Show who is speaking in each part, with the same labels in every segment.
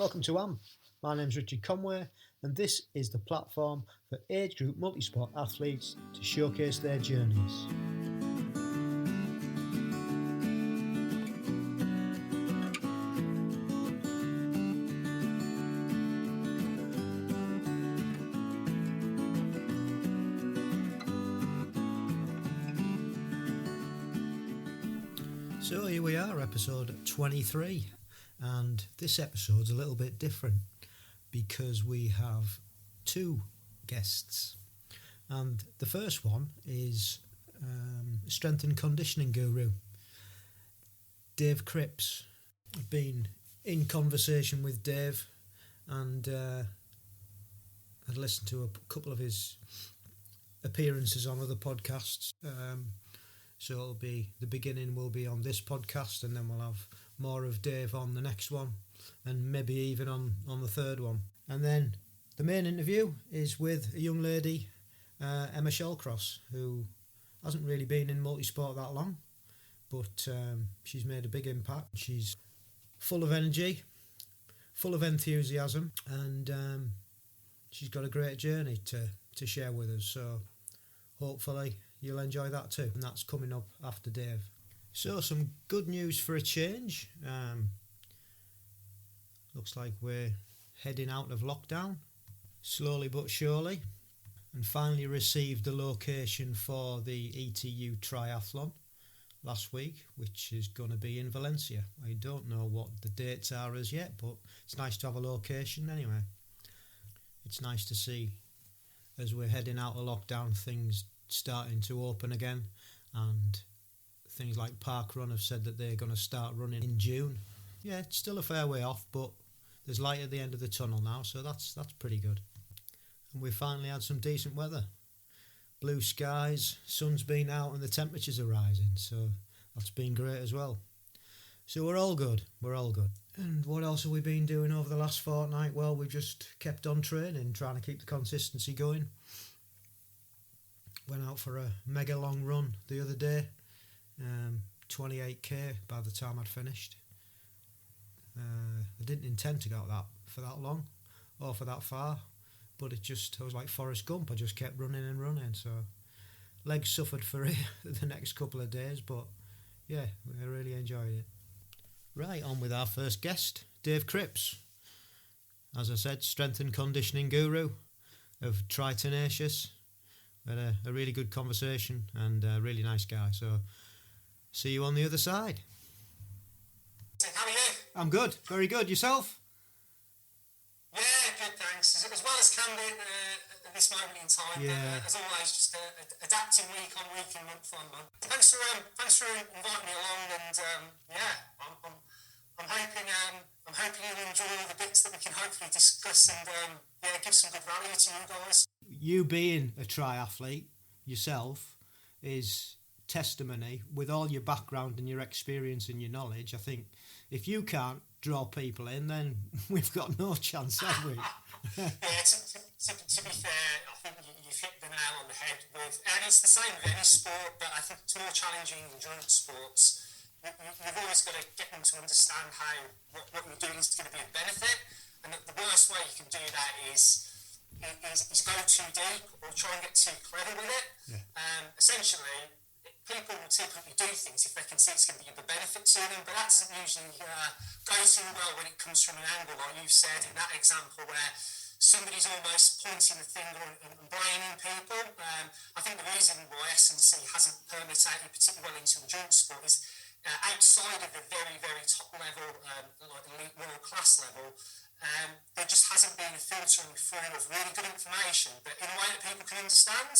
Speaker 1: Welcome to AM. My name's Richard Conway, and this is the platform for Agegroup Multisport athletes to showcase their journeys. So here we are, episode 23, and this episode's a little bit different because we have two guests, and the first one is strength and conditioning guru Dave Cripps. I've been in conversation with Dave and I'd listened to a couple of his appearances on other podcasts. So it'll be, the beginning will be on this podcast, and then we'll have more of Dave on the next one, and maybe even on the third one. And then the main interview is with a young lady, Emma Shallcross, who hasn't really been in multisport that long, but she's made a big impact. She's full of energy, full of enthusiasm, and she's got a great journey to share with us. So hopefully you'll enjoy that too, and that's coming up after Dave. So some good news for a change. Looks like we're heading out of lockdown, slowly but surely, and finally received the location for the ETU Triathlon last week, which is going to be in Valencia. I don't know what the dates are as yet, but it's nice to have a location anyway. It's nice to see, as we're heading out of lockdown, things starting to open again, and things like Parkrun have said that they're going to start running in June. Yeah, it's still a fair way off, but there's light at the end of the tunnel now, so that's pretty good. And we finally had some decent weather. Blue skies, sun's been out, and the temperatures are rising, so that's been great as well. So we're all good. And what else have we been doing over the last fortnight? Well, we've just kept on training, trying to keep the consistency going. Went out for a mega long run the other day, 28k by the time I'd finished. I didn't intend to go for that long or for that far, but I was like Forrest Gump. I just kept running and running, so legs suffered for it the next couple of days, but yeah, I really enjoyed it. Right, on with our first guest, Dave Cripps. As I said, strength and conditioning guru of Tri Tenacious. We had a really good conversation, and a really nice guy, so see you on the other side.
Speaker 2: How are you?
Speaker 1: I'm good, very good. Yourself?
Speaker 2: Yeah, good, thanks. As well as can be at this moment in time.
Speaker 1: Yeah.
Speaker 2: As always, just adapting week on week and month on month. Thanks for inviting me along, and I'm hoping you'll enjoy all the bits that we can hopefully discuss and give some good value to you guys.
Speaker 1: You being a triathlete yourself is testimony, with all your background and your experience and your knowledge. I think if you can't draw people in, then we've got no chance, have we?
Speaker 2: Yeah, to be fair, I think you've hit the nail on the head and it's the same with any sport, but I think it's more challenging in endurance sports. You've always got to get them to understand how what you're doing is going to be a benefit, and the worst way you can do that is go too deep or try and get too clever with it. Yeah. Essentially, people will typically do things if they can see it's going to be a benefit to them, but that doesn't usually go too well when it comes from an angle, like you've said in that example, where somebody's almost pointing the finger and blaming people. I think the reason why S&C hasn't permutated particularly well into endurance sport is outside of the very, very top level, like elite world class level, there just hasn't been a filtering through of really good information, but in a way that people can understand.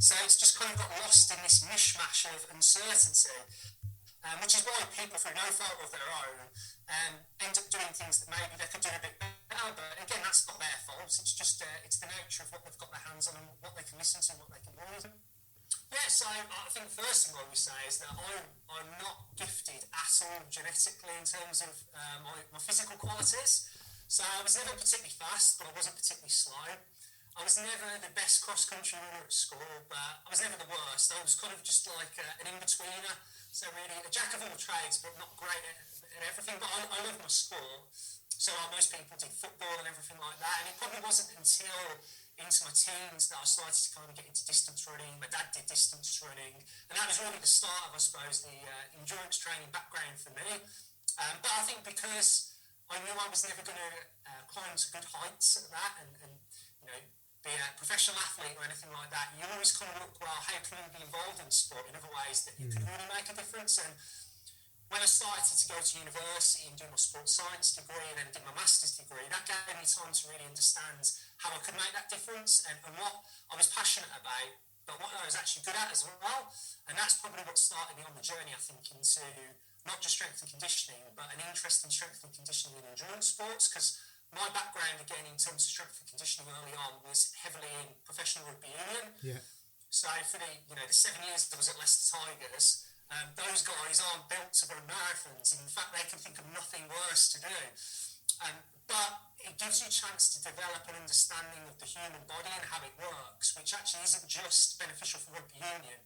Speaker 2: So it's just kind of got lost in this mishmash of uncertainty, which is why people, through no fault of their own, end up doing things that maybe they could do a bit better. But again, that's not their fault. It's just it's the nature of what they've got their hands on and what they can listen to and what they can read. Yeah, so I think the first thing I would say is that I'm not gifted at all genetically in terms of my physical qualities. So I was never particularly fast, but I wasn't particularly slow. I was never the best cross-country runner at school, but I was never the worst. I was kind of just like an in-betweener. So really, a jack of all trades, but not great at and everything, but I love my sport. So like most people did football and everything like that, and it probably wasn't until into my teens that I started to kind of get into distance running. My dad did distance running, and that was really the start of, I suppose, the endurance training background for me. But I think because I knew I was never going to climb to good heights at that, and you know, be a professional athlete or anything like that, you always kind of look, well, how can you be involved in sport in other ways that you can really make a difference? And when I started to go to university and do my sports science degree and then did my master's degree, that gave me time to really understand how I could make that difference and what I was passionate about, but what I was actually good at as well. And that's probably what started me on the journey, I think, into not just strength and conditioning, but an interest in strength and conditioning and endurance sports, because my background, again, in terms of strength and conditioning early on was heavily in professional rugby union. Yeah. So for the 7 years I was at Leicester Tigers, those guys aren't built to run marathons. In fact, they can think of nothing worse to do. But it gives you a chance to develop an understanding of the human body and how it works, which actually isn't just beneficial for rugby union,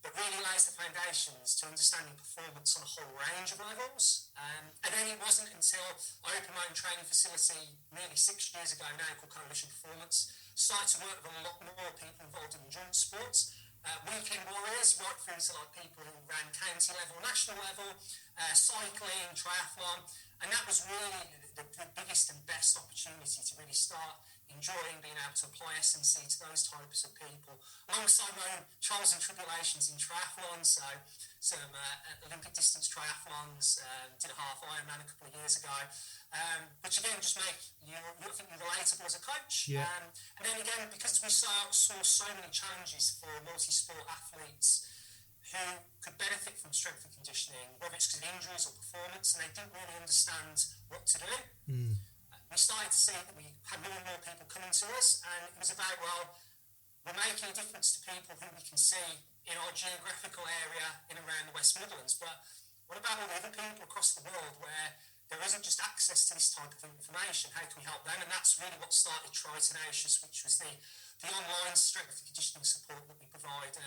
Speaker 2: but really lays the foundations to understanding performance on a whole range of levels. And then it wasn't until I opened my own training facility nearly 6 years ago now called Coalition Performance, started to work with a lot more people involved in endurance sports, weekend warriors, right through to like people who ran county level, national level, cycling, triathlon, and that was really the biggest and best opportunity to really start enjoying being able to apply S&C to those types of people, alongside my own trials and tribulations in triathlon. So some Olympic distance triathlons, did a half Ironman a couple of years ago, which again just make you think you're relatable as a coach. Yeah. And then again, because we saw so many challenges for multi-sport athletes who could benefit from strength and conditioning, whether it's because of injuries or performance, and they didn't really understand what to do. We started to see that we had more and more people coming to us, and it was about, well, we're making a difference to people who we can see in our geographical area in around the West Midlands, but what about all the other people across the world where there isn't just access to this type of information? How can we help them? And that's really what started Tri Tenacious, which was the online strength and conditioning support that we provide to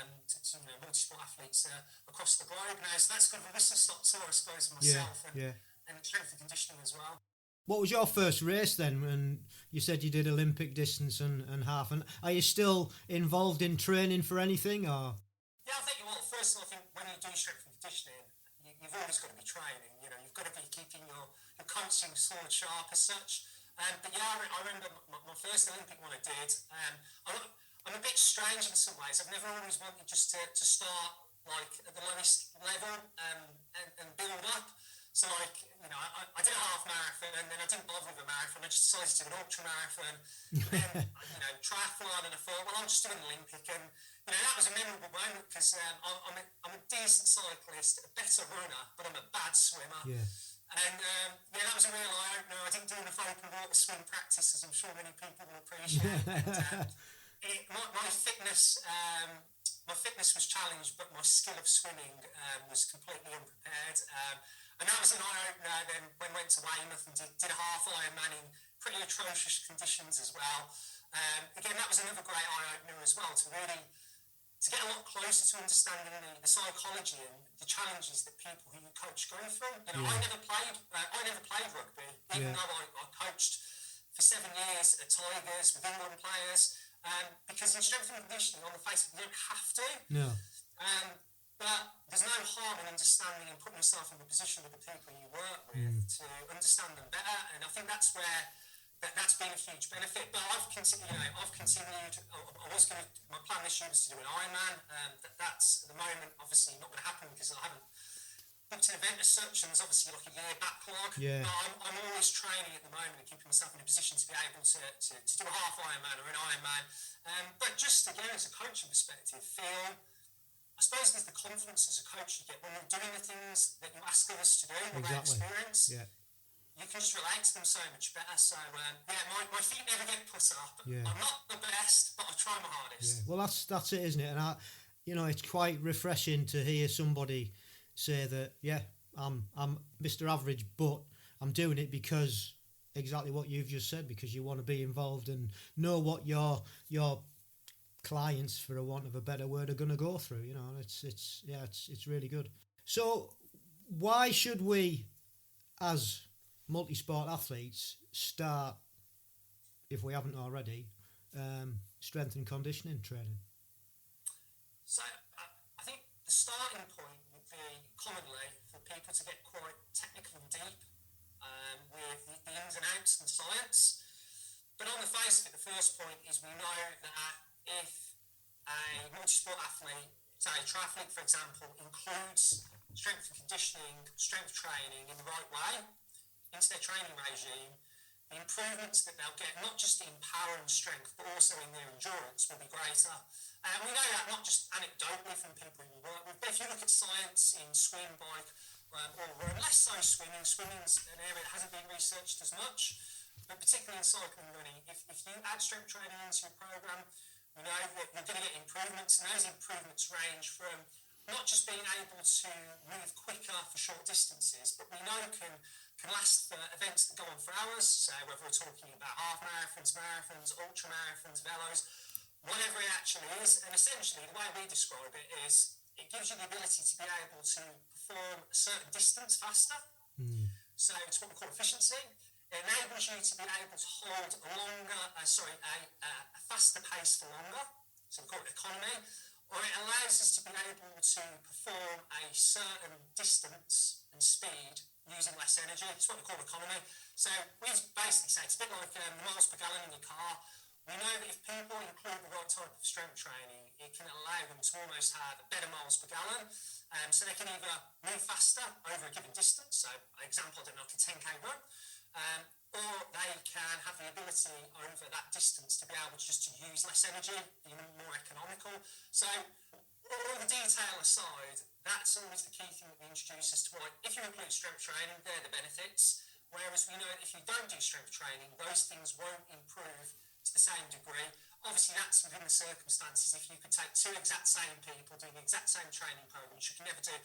Speaker 2: multi-sport athletes across the globe now. So that's kind of a whistle-stop tour, I suppose, of myself and strength and conditioning as well.
Speaker 1: What was your first race then? When you said you did Olympic distance and half, and are you still involved in training for anything? Or
Speaker 2: yeah, I think, well, first of all, I think when you do strength and conditioning, you've always got to be training. You know, you've got to be keeping your coaching sword sharp as such. But yeah, I remember my first Olympic one I did. I'm a bit strange in some ways. I've never always wanted just to start like at the lowest level and build up. So like, you know, I did a half marathon and then I didn't bother with a marathon. I just decided to do an ultra marathon, and then triathlon, and I thought, well, I'll just do an Olympic. And that was a memorable moment because I'm a decent cyclist, a better runner, but I'm a bad swimmer. Yeah. And that was a real eye-opener. I didn't do enough open water swim practice, as I'm sure many people will appreciate. And, my fitness was challenged, but my skill of swimming was completely unprepared. And that was an eye-opener. Then when I went to Weymouth and did a half Ironman in pretty atrocious conditions as well. Again, that was another great eye-opener as well, to get a lot closer to understanding the psychology and the challenges that people who you coach go through. I never played rugby, even though I coached for 7 years at Tigers with England players, because in strength and conditioning, on the face of it, you don't have to. No. But there's no harm in understanding and putting yourself in the position of the people you work with to understand them better. And I think that's where that's been a huge benefit. But I've continued. My plan this year was to do an Ironman. That's at the moment obviously not going to happen because I haven't booked an event as such, and there's obviously like a year backlog. Yeah. But I'm always training at the moment and keeping myself in a position to be able to do a half Ironman or an Ironman. But just again, as a coaching perspective, I suppose there's the confidence as a coach you get when you're doing the things that you ask others to do with their experience. Yeah. You can just relate to them so much better. So, my feet never get put up. Yeah. I'm not the best, but I try my hardest. Yeah. Well,
Speaker 1: that's it, isn't it? And it's quite refreshing to hear somebody say that, I'm Mr. Average, but I'm doing it because exactly what you've just said, because you want to be involved and know what your clients, for a want of a better word, are going to go through. It's really good. So why should we as multi-sport athletes, start, if we haven't already, strength and conditioning training?
Speaker 2: So I think the starting point would be commonly for people to get quite technical and deep with the ins and outs and science. But on the face of it, the first point is we know that if a multi-sport athlete, say a triathlete for example, includes strength and conditioning, strength training in the right way into their training regime, the improvements that they'll get, not just in power and strength, but also in their endurance, will be greater. And we know that not just anecdotally from people we work with, but if you look at science in swim, bike, or less so swimming, swimming's an area that hasn't been researched as much, but particularly in cycling and running, if you add strength training into your programme, we know that you're going to get improvements, and those improvements range from not just being able to move quicker for short distances, but we know can last for events that go on for hours, so whether we're talking about half marathons, ultra marathons, velos, whatever it actually is. And essentially the way we describe it is it gives you the ability to be able to perform a certain distance faster. So it's what we call efficiency. It enables you to be able to hold a faster pace for longer, so we call it economy, or it allows us to be able to perform a certain distance and speed using less energy. It's what we call economy. So we basically say it's a bit like miles per gallon in your car. We know that if people include the right type of strength training, it can allow them to almost have better miles per gallon. So they can either move faster over a given distance, so an example, I don't know, like a 10k run, or they can have the ability over that distance to be able just to use less energy, be more economical. So all the detail aside, that's always the key thing that we introduce as to why, if you include strength training, they're the benefits. Whereas we know that if you don't do strength training, those things won't improve to the same degree. Obviously, that's within the circumstances. If you could take two exact same people doing the exact same training program, which you can never do.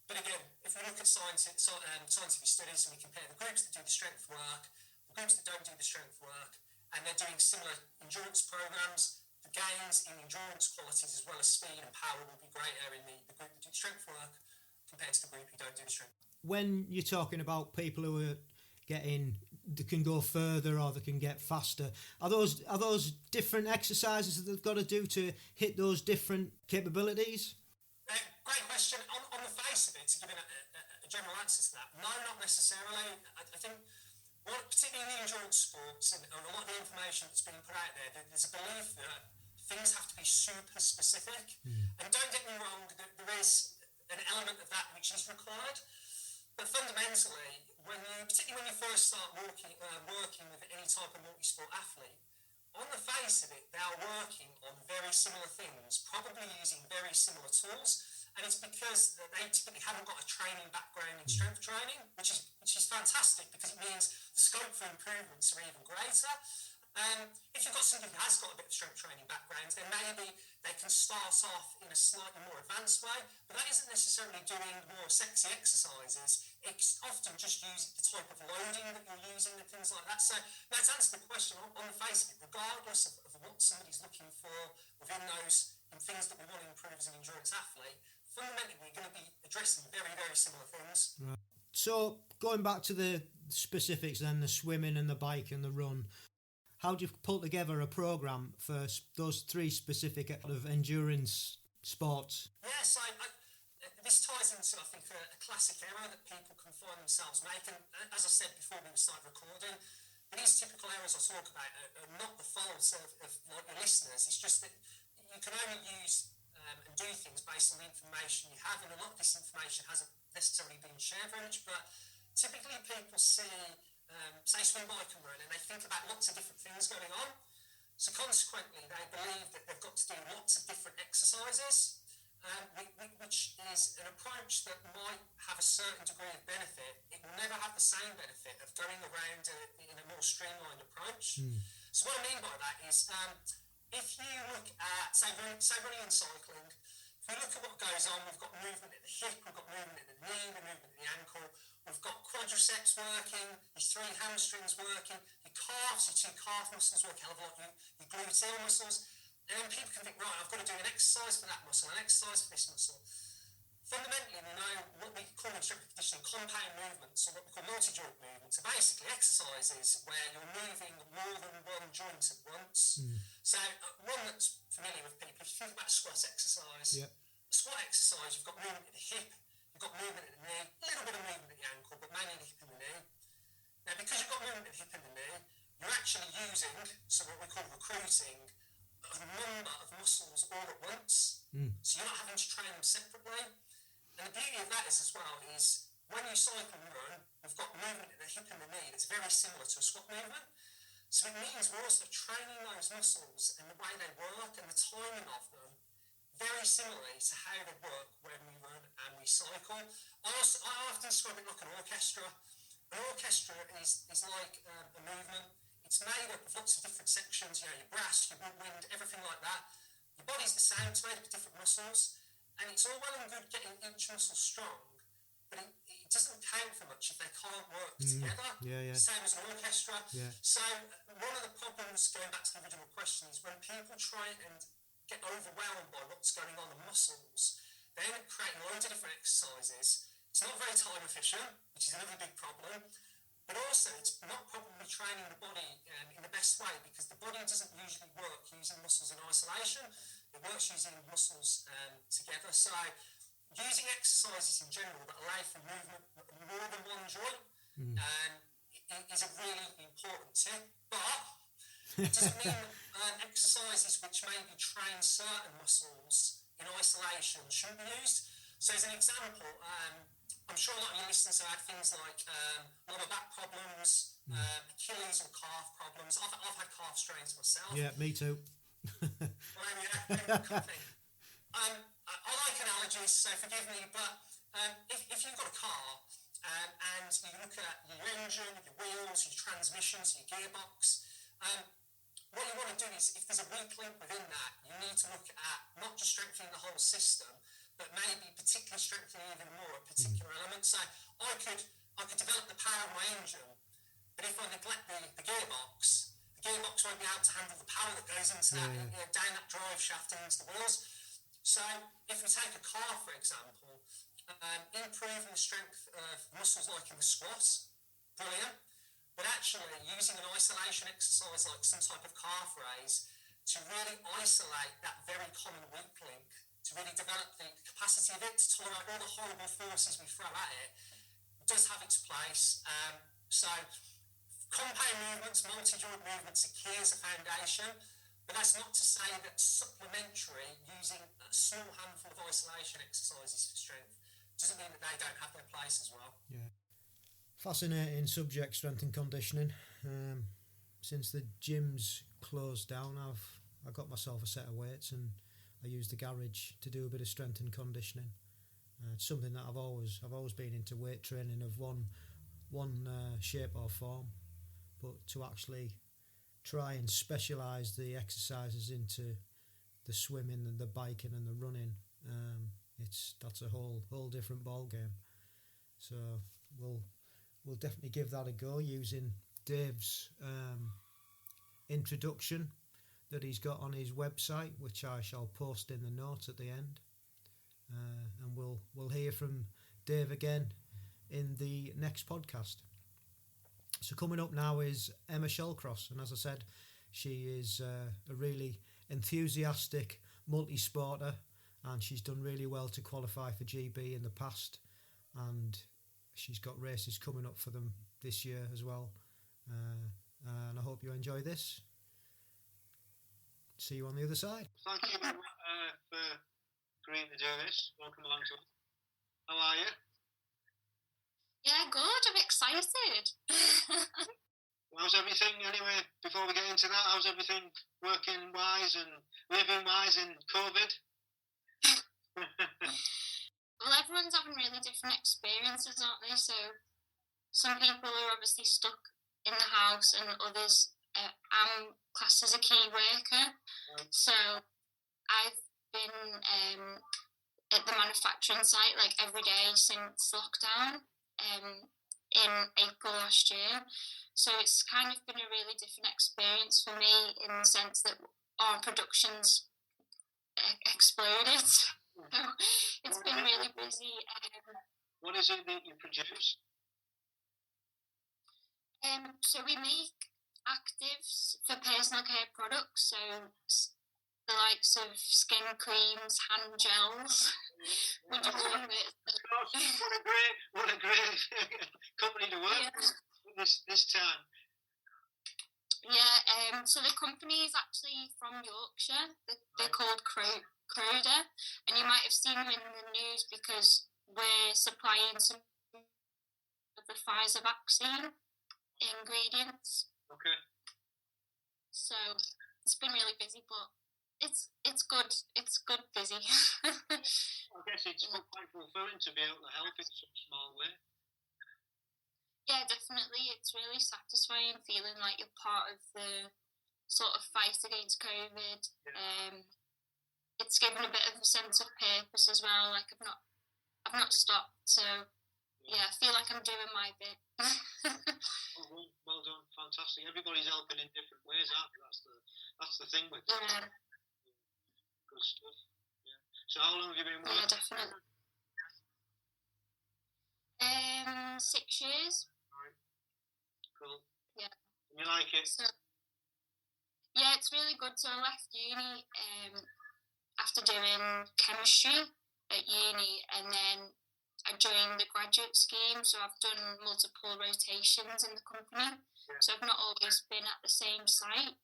Speaker 2: But again, if we look at scientific studies and we compare the groups that do the strength work, the groups that don't do the strength work, and they're doing similar endurance programs, the gains in endurance qualities as well as speed and power will be greater in the group that do strength work compared to the group who don't do the strength.
Speaker 1: When you're talking about people who are they can go further or they can get faster, are those different exercises that they've got to do to hit those different capabilities?
Speaker 2: Great question. On the face of it, to give a general answer to that, no, not necessarily. I think, particularly in the endurance sports and a lot of the information that's being put out there's a belief that things have to be super specific. And don't get me wrong, there is an element of that which is required. But fundamentally, particularly when you first start working with any type of multi-sport athlete, on the face of it, they are working on very similar things, probably using very similar tools. And it's because they typically haven't got a training background in strength training, which is fantastic because it means the scope for improvements are even greater. If you've got somebody who has got a bit of strength training background, then maybe they can start off in a slightly more advanced way, but that isn't necessarily doing more sexy exercises. It's often just using the type of loading that you're using and things like that. So now to answer the question, on the face of it, regardless of what somebody's looking for within those things that we want to improve as an endurance athlete, fundamentally we're going to be addressing very, very similar things.
Speaker 1: Right. So going back to the specifics then, the swimming and the bike and the run, how do you pull together a programme for those three specific endurance sports?
Speaker 2: Yes, this ties into, I think, a classic error that people can find themselves making. As I said before we started recording, these typical errors I talk about are not the faults of like your listeners. It's just that you can only use and do things based on the information you have, and a lot of this information hasn't necessarily been shared very much, but typically people see say swim, bike and run, and they think about lots of different things going on. So consequently, they believe that they've got to do lots of different exercises, which is an approach that might have a certain degree of benefit. It will never have the same benefit of going around in a more streamlined approach. So what I mean by that is, if you look at, say running and cycling, if we look at what goes on, we've got movement at the hip, we've got movement at the knee, we've movement at the ankle, we've got quadriceps working, your three hamstrings working, your calves, your two calf muscles working, your gluteal muscles, and then people can think, right, I've got to do an exercise for that muscle, an exercise for this muscle. fundamentally, we know what we call in strength and conditioning compound movements, or what we call multi-joint movements, are basically exercises where you're moving more than one joint at once. So one that's familiar with people, if you think about a squat exercise, a squat exercise, you've got movement at the hip, you've got movement at the knee, a little bit of movement at the ankle, but mainly the hip and the knee. Now, because you've got movement at the hip and the knee, you're actually using, so what we call recruiting, a number of muscles all at once. So you're not having to train them separately. And the beauty of that is as well is when you cycle and run, we've got movement at the hip and the knee that's very similar to a squat movement. So it means we're also training those muscles and the way they work and the timing of them very similarly to how they work when we run and we cycle. I often describe it like an orchestra. An orchestra is like a movement. It's made up of lots of different sections, you know, your brass, your woodwind, everything like that. Your body's the same, it's made up of different muscles. And it's all well and good getting each muscle strong, but it doesn't count for much if they can't work together. Same as an orchestra. So one of the problems, going back to the original question, is when people try and get overwhelmed by what's going on in muscles, they end up creating loads of different exercises. It's not very time efficient, which is another big problem, but also it's not probably training the body in the best way, because the body doesn't usually work using muscles in isolation. It works using muscles together. So using exercises in general that allow for movement more than one joint is a really important tip. But it doesn't mean exercises which maybe train certain muscles in isolation shouldn't be used. So as an example, I'm sure a lot of your listeners have had things like lower back problems, Achilles or calf problems. I've had calf strains myself.
Speaker 1: Yeah, me too.
Speaker 2: I like analogies, so forgive me, but if you've got a car and you look at your engine, your wheels, your transmissions, your gearbox, what you want to do is, if there's a weak link within that, you need to look at not just strengthening the whole system, but maybe particularly strengthening even more a particular element. So I could develop the power of my engine, but if I neglect the gearbox won't be able to handle the power that goes into that, down that drive shaft and into the wheels. So if we take a car, for example, improving the strength of muscles like in the squat, brilliant. But actually using an isolation exercise like some type of calf raise to really isolate that very common weak link, to really develop the capacity of it to tolerate all the horrible forces we throw at it, does have its place. So compound movements, multi-joint movements are key as a foundation, but that's not to say that supplementary, using a small handful of isolation exercises for strength, doesn't mean that they don't have their place as well.
Speaker 1: Yeah. Fascinating subject, strength and conditioning. Since the gym's closed down, I got myself a set of weights and I used the garage to do a bit of strength and conditioning. It's something that I've always been into, weight training of one shape or form, but to actually try and specialise the exercises into the swimming and the biking and the running, that's a whole different ball game. So we'll definitely give that a go using Dave's introduction that he's got on his website, which I shall post in the notes at the end. And we'll hear from Dave again in the next podcast. So coming up now is Emma Shallcross, and as I said, she is a really enthusiastic multi-sporter, and she's done really well to qualify for GB in the past, and she's got races coming up for them this year as well. And I hope you enjoy this. See you on the other side.
Speaker 3: Thank you for agreeing to do this. Welcome along to it. How are you?
Speaker 4: Yeah, good. I'm excited.
Speaker 3: How's everything anyway? Before we get into that, how's everything working wise and living wise in COVID?
Speaker 4: Well, everyone's having really different experiences, aren't they? So some people are obviously stuck in the house, and others, I'm classed as a key worker. Right. So I've been at the manufacturing site like every day since lockdown in April last year. So it's kind of been a really different experience for me in the sense that our production's exploded. So it's been really busy.
Speaker 3: What is it that you produce?
Speaker 4: So we make actives for personal care products, so the likes of skin creams, hand gels.
Speaker 3: What a great company to work with this time.
Speaker 4: Yeah, so the company is actually from Yorkshire. They're called Croda, and you might have seen them in the news because we're supplying some of the Pfizer vaccine ingredients.
Speaker 3: Okay.
Speaker 4: So it's been really busy, but it's good. It's good busy.
Speaker 3: I guess it's quite fulfilling to be able to help in some small way.
Speaker 4: Yeah, definitely. It's really satisfying feeling like you're part of the sort of fight against COVID.
Speaker 3: Yeah.
Speaker 4: It's given a bit of a sense of purpose as well. Like I've not stopped. So yeah, I feel like I'm doing my bit.
Speaker 3: Well done, fantastic. Everybody's helping in different ways, aren't they? That's the thing with it.
Speaker 4: Yeah.
Speaker 3: Good stuff. Yeah. So how long have you been working?
Speaker 4: Yeah, definitely. 6 years.
Speaker 3: Right. Cool.
Speaker 4: Yeah.
Speaker 3: And you like it?
Speaker 4: So, yeah, it's really good. So I left uni after doing chemistry at uni, and then I joined the graduate scheme. So I've done multiple rotations in the company. Yeah. So I've not always been at the same site.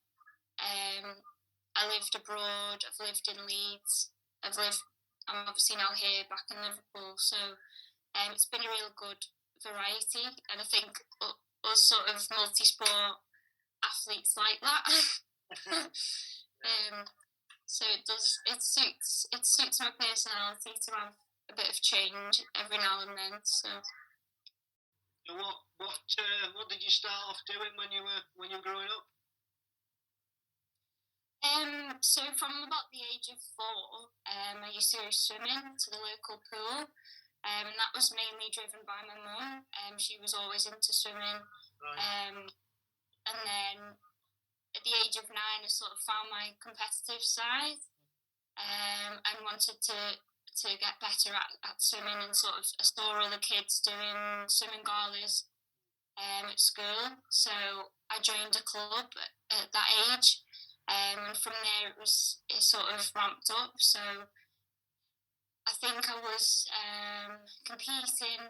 Speaker 4: I lived abroad. I've lived in Leeds. I'm obviously now here back in Liverpool. So it's been a real good variety, and I think us sort of multi-sport athletes like that. So it suits my personality to have a bit of change every now and then. So
Speaker 3: what did you start off doing when you were growing up?
Speaker 4: So from about the age of 4, I used to go swimming to the local pool. And that was mainly driven by my mum. She was always into swimming. Right. And then at the age of 9, I sort of found my competitive side and wanted to get better at swimming. And sort of I saw other kids doing swimming galas at school. So I joined a club at that age. And from there it sort of ramped up. So I think I was competing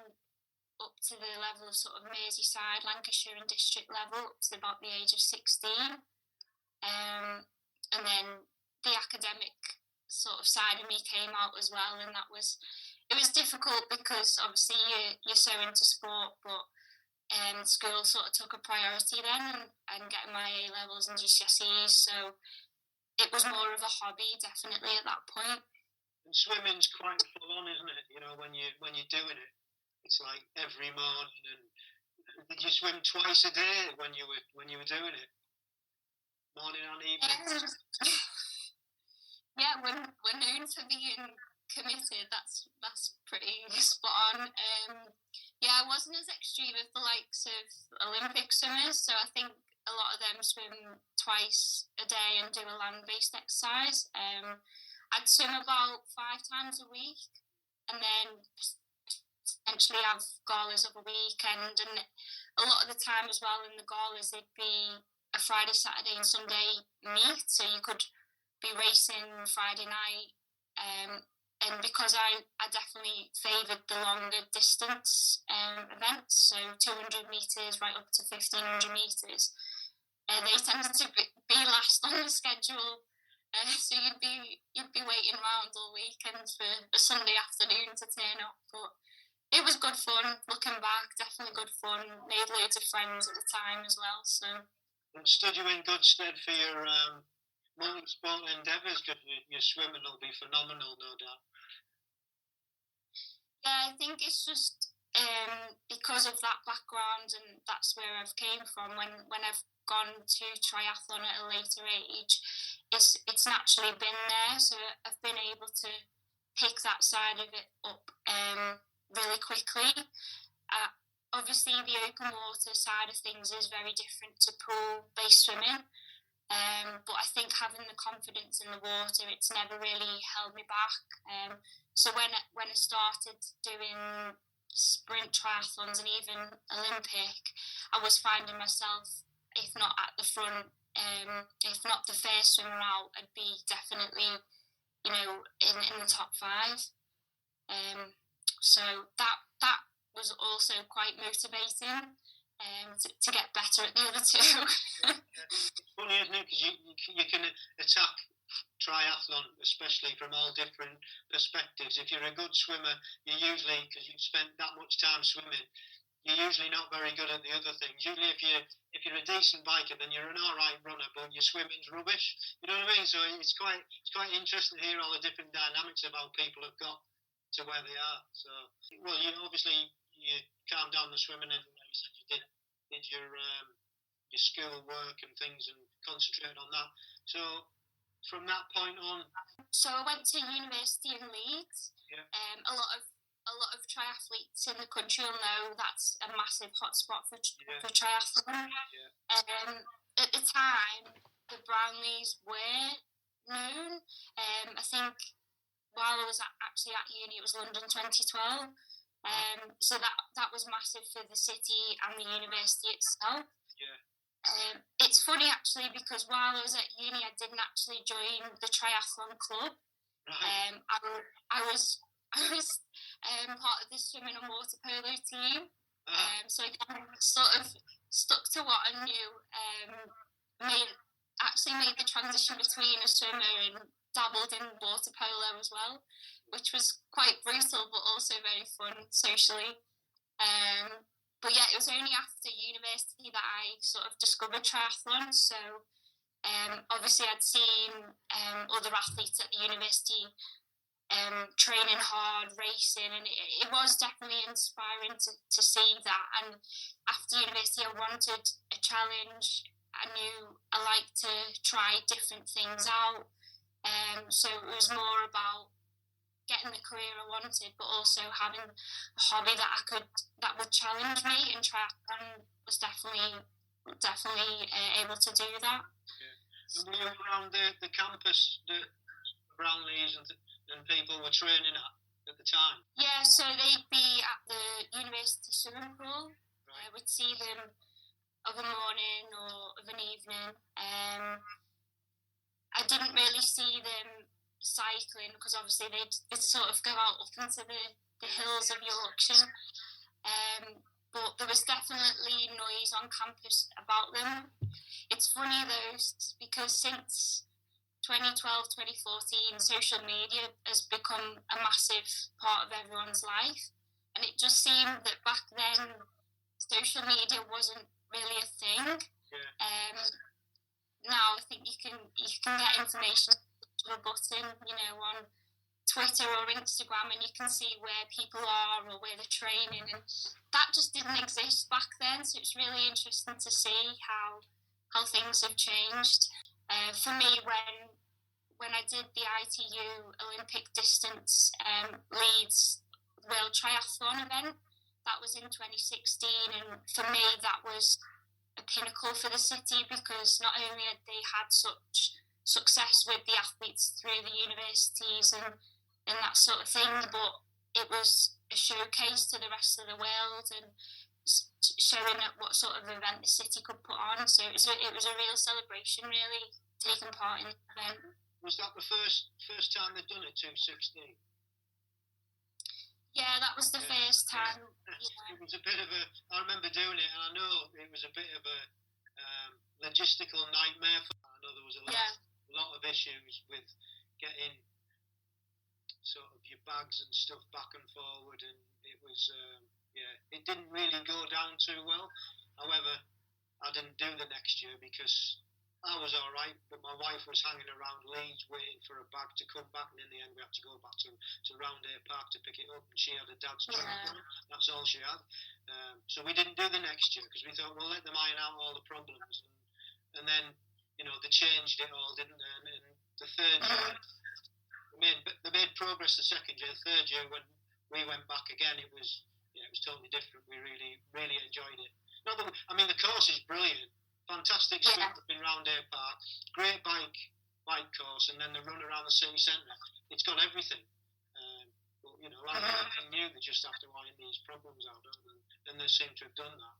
Speaker 4: up to the level of sort of Merseyside, Lancashire and district level up to about the age of 16. And then the academic sort of side of me came out as well, and it was difficult because obviously you're so into sport, but school sort of took a priority then, and getting my A levels and GCSEs, so it was more of a hobby definitely at that point.
Speaker 3: And swimming's quite full on, isn't it? You know, when you're doing it, it's like every morning. And did you swim twice a day when you were doing it? Morning and evening.
Speaker 4: Yeah, we're known for being committed. That's pretty spot on. Yeah, I wasn't as extreme as the likes of Olympic swimmers, so I think a lot of them swim twice a day and do a land-based exercise. I'd swim about 5 times a week, and then potentially have galas of a weekend. And a lot of the time as well in the galas, they'd be a Friday, Saturday and Sunday meet, so you could be racing Friday night. And because I definitely favoured the longer distance events, so 200 metres right up to 1,500 metres, they tended to be last on the schedule. So you'd be waiting around all weekend for a Sunday afternoon to turn up. But it was good fun. Looking back, definitely good fun. Made loads of friends at the time as well. So.
Speaker 3: And stood you in good stead for your multi-sport endeavours, because your swimming will be phenomenal, no doubt.
Speaker 4: Yeah, I think it's just because of that background, and that's where I've came from. When I've gone to triathlon at a later age, it's naturally been there, so I've been able to pick that side of it up really quickly. Obviously, the open water side of things is very different to pool-based swimming. But I think having the confidence in the water, it's never really held me back. So when I started doing sprint triathlons and even Olympic, I was finding myself, if not at the front, if not the first swimmer out, I'd be definitely, in the top 5. So that was also quite motivating. To get better at the other 2.
Speaker 3: It's funny, isn't it? Because you can attack triathlon, especially from all different perspectives. If you're a good swimmer, you usually, because you've spent that much time swimming, you're usually not very good at the other things. Usually, if you're a decent biker, then you're an all right runner, but your swimming's rubbish. You know what I mean? So it's quite interesting to hear all the different dynamics of how people have got to where they are. So, well, you calmed down the swimming, and like you said, you did your school work and things, and concentrated on that. So from that point on,
Speaker 4: so I went to university in Leeds.
Speaker 3: Yeah.
Speaker 4: A lot of triathletes in the country will know that's a massive hotspot for triathlon.
Speaker 3: Yeah.
Speaker 4: At the time, the Brownlees were known. I think while I was actually at uni, it was London 2012. So that was massive for the city and the university itself.
Speaker 3: Yeah.
Speaker 4: It's funny actually, because while I was at uni, I didn't actually join the triathlon club.
Speaker 3: Right.
Speaker 4: I was part of the swimming and waterpolo team. So I kind of sort of stuck to what I knew. Made the transition between a swimmer and dabbled in waterpolo as well, which was quite brutal but also very fun socially. But yeah, it was only after university that I sort of discovered triathlon. So obviously I'd seen other athletes at the university training hard, racing, and it was definitely inspiring to see that. And after university, I wanted a challenge. I knew I liked to try different things out. So it was more about getting the career I wanted, but also having a hobby that would challenge me. And triathlon was definitely able to do that.
Speaker 3: Yeah. And were you around the campus that Brownlees and people were training at the time?
Speaker 4: Yeah, so they'd be at the university swimming pool.
Speaker 3: Right.
Speaker 4: We'd see them of a morning or of an evening. I didn't really see them cycling, because obviously they'd sort of go out up into the hills of Yorkshire. But there was definitely noise on campus about them. It's funny though, because since 2012, 2014, social media has become a massive part of everyone's life. And it just seemed that back then, social media wasn't really a thing.
Speaker 3: Yeah.
Speaker 4: Now I think you can get information to a button, on Twitter or Instagram, and you can see where people are or where they're training, and that just didn't exist back then. So it's really interesting to see how things have changed. For me, when I did the ITU Olympic distance Leeds World Triathlon event, that was in 2016, and for me that was a pinnacle for the city, because not only had they had such success with the athletes through the universities and that sort of thing, but it was a showcase to the rest of the world and showing what sort of event the city could put on. So it was a real celebration, really, taking part in the event.
Speaker 3: Was that the first time they'd done it, 216?
Speaker 4: Yeah, that was the first time.
Speaker 3: Yeah. It was a bit of a... I remember doing it, and I know it was a bit of a logistical nightmare. I know there was a lot of issues with getting sort of your bags and stuff back and forward, and it was, it didn't really go down too well. However, I didn't do the next year because I was all right, but my wife was hanging around Leeds waiting for a bag to come back, and in the end we had to go back to Roundhay Park to pick it up, and she had a dad's job. That's all she had. So we didn't do the next year because we thought, we'll let them iron out all the problems, and then they changed it all, didn't they? And the third year, they made progress. The second year, the third year, when we went back again, it was totally different. We really enjoyed it. The course is brilliant. fantastic swimming round Air Park, great bike course, and then the run around the city centre. It's got everything. But, you know, like I knew they just have to iron these problems out, don't they? And they seem to have done that.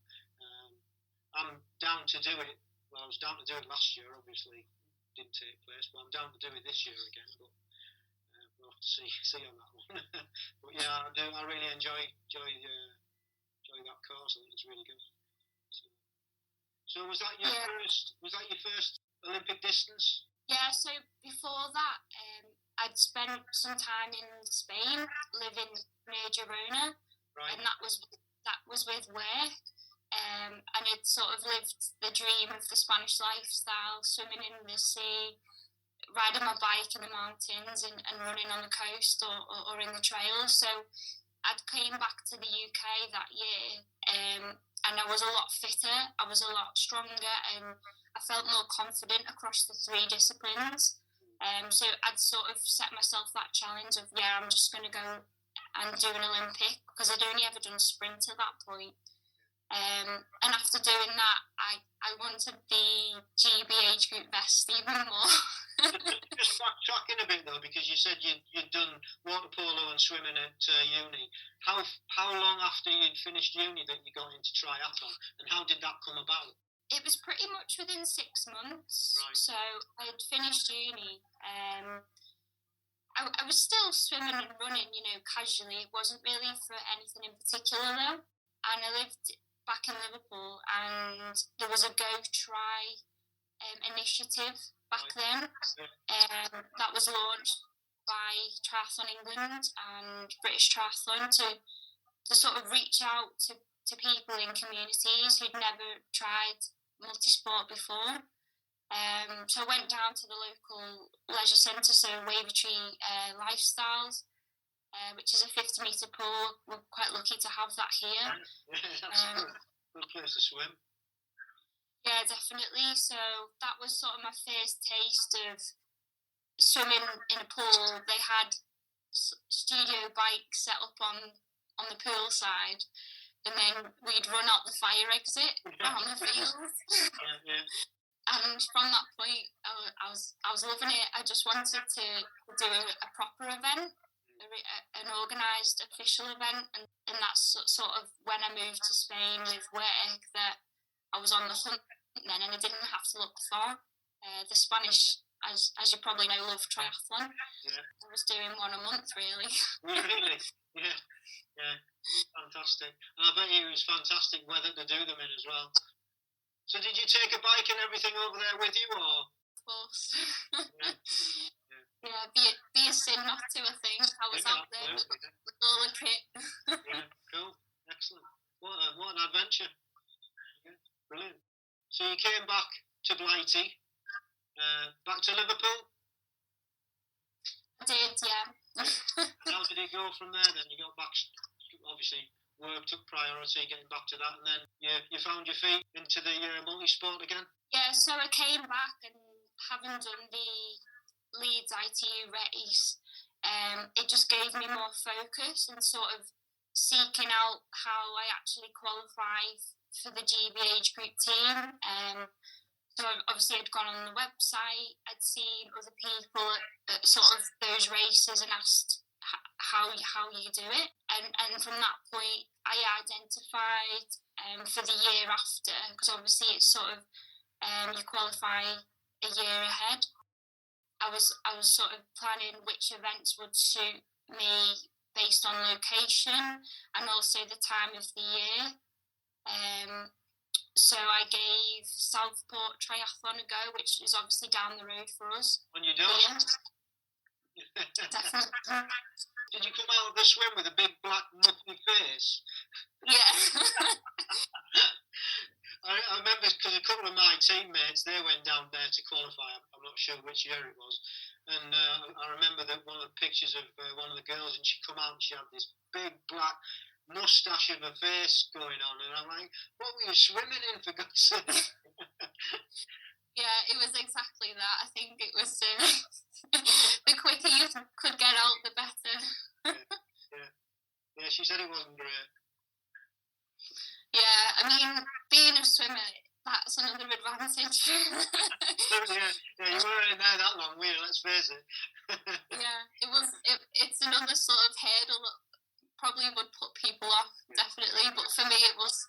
Speaker 3: I'm down to do it. Well, I was down to do it last year, obviously. Didn't take place, but I'm down to do it this year again. But we'll have to see on that one. But yeah, I really enjoy that course. I think it's really good. So was that your first Olympic distance?
Speaker 4: Yeah. So before that, I'd spent some time in Spain, living near Girona,
Speaker 3: right.
Speaker 4: and that was with work. And I'd sort of lived the dream of the Spanish lifestyle, swimming in the sea, riding my bike in the mountains and running on the coast or in the trails. So I'd came back to the UK that year and I was a lot fitter, I was a lot stronger, and I felt more confident across the 3 disciplines. So I'd sort of set myself that challenge of, I'm just going to go and do an Olympic, because I'd only ever done sprint at that point. And after doing that, I wanted the GB age group vest even more.
Speaker 3: Just backtracking a bit though, because you said you'd done water polo and swimming at uni. How long after you'd finished uni that you got into triathlon, and how did that come about?
Speaker 4: It was pretty much within 6 months.
Speaker 3: Right.
Speaker 4: So I'd finished uni. I was still swimming and running, casually. It wasn't really for anything in particular though. And I lived back in Liverpool, and there was a Go Try initiative back then. That was launched by Triathlon England and British Triathlon to sort of reach out to people in communities who'd never tried multisport before. So I went down to the local leisure centre, so Wavertree Lifestyles, which is a 50-metre pool. We're quite lucky to have that here.
Speaker 3: That's a good place to swim.
Speaker 4: Yeah, definitely. So that was sort of my first taste of swimming in a pool. They had studio bikes set up on the pool side, and then we'd run out the fire exit around the field.
Speaker 3: Yeah.
Speaker 4: And from that point, I was loving it. I just wanted to do a proper event, an organised official event, and that's sort of when I moved to Spain with work that I was on the hunt then, and I didn't have to look far. The Spanish, as you probably know, love triathlon.
Speaker 3: Yeah.
Speaker 4: I was doing one a month, really.
Speaker 3: Really? Yeah. Fantastic. And I bet it was fantastic weather to do them in as well. So did you take a bike and everything over there with you, or?
Speaker 4: Of course.
Speaker 3: Yeah.
Speaker 4: Be a sin not to, I think. I was out there with all the kit.
Speaker 3: Yeah, cool. Excellent. What an adventure. Yeah, brilliant. So you came back to Blighty, back to Liverpool?
Speaker 4: I did, yeah.
Speaker 3: How did it go from there then? You got back, obviously work took priority, getting back to that, and then you found your feet into the multisport again?
Speaker 4: Yeah, so I came back, and having done the Leeds ITU race, it just gave me more focus and sort of seeking out how I actually qualify for the GB age group team. So obviously I'd gone on the website, I'd seen other people at sort of those races and asked how you do it, and from that point I identified for the year after, because obviously it's sort of you qualify a year ahead. I was sort of planning which events would suit me based on location and also the time of the year. So I gave Southport Triathlon a go, which is obviously down the road for us.
Speaker 3: On your door?
Speaker 4: Definitely.
Speaker 3: Did you come out of the swim with a big black muffly face?
Speaker 4: Yeah.
Speaker 3: I remember because a couple of my teammates, they went down there to qualify. I'm not sure which year it was. And I remember that one of the pictures of one of the girls, and she come out and she had this big black moustache of a face going on. And I'm like, what were you swimming in, for God's sake?
Speaker 4: Yeah, it was exactly that. I think it was the quicker you could get out, the better. Yeah,
Speaker 3: she said it wasn't great.
Speaker 4: Yeah, I mean, being a swimmer, that's another advantage.
Speaker 3: yeah, you weren't in there that long, were you? Let's face it.
Speaker 4: Yeah, it's another sort of hurdle that probably would put people off, definitely. But for me, it was,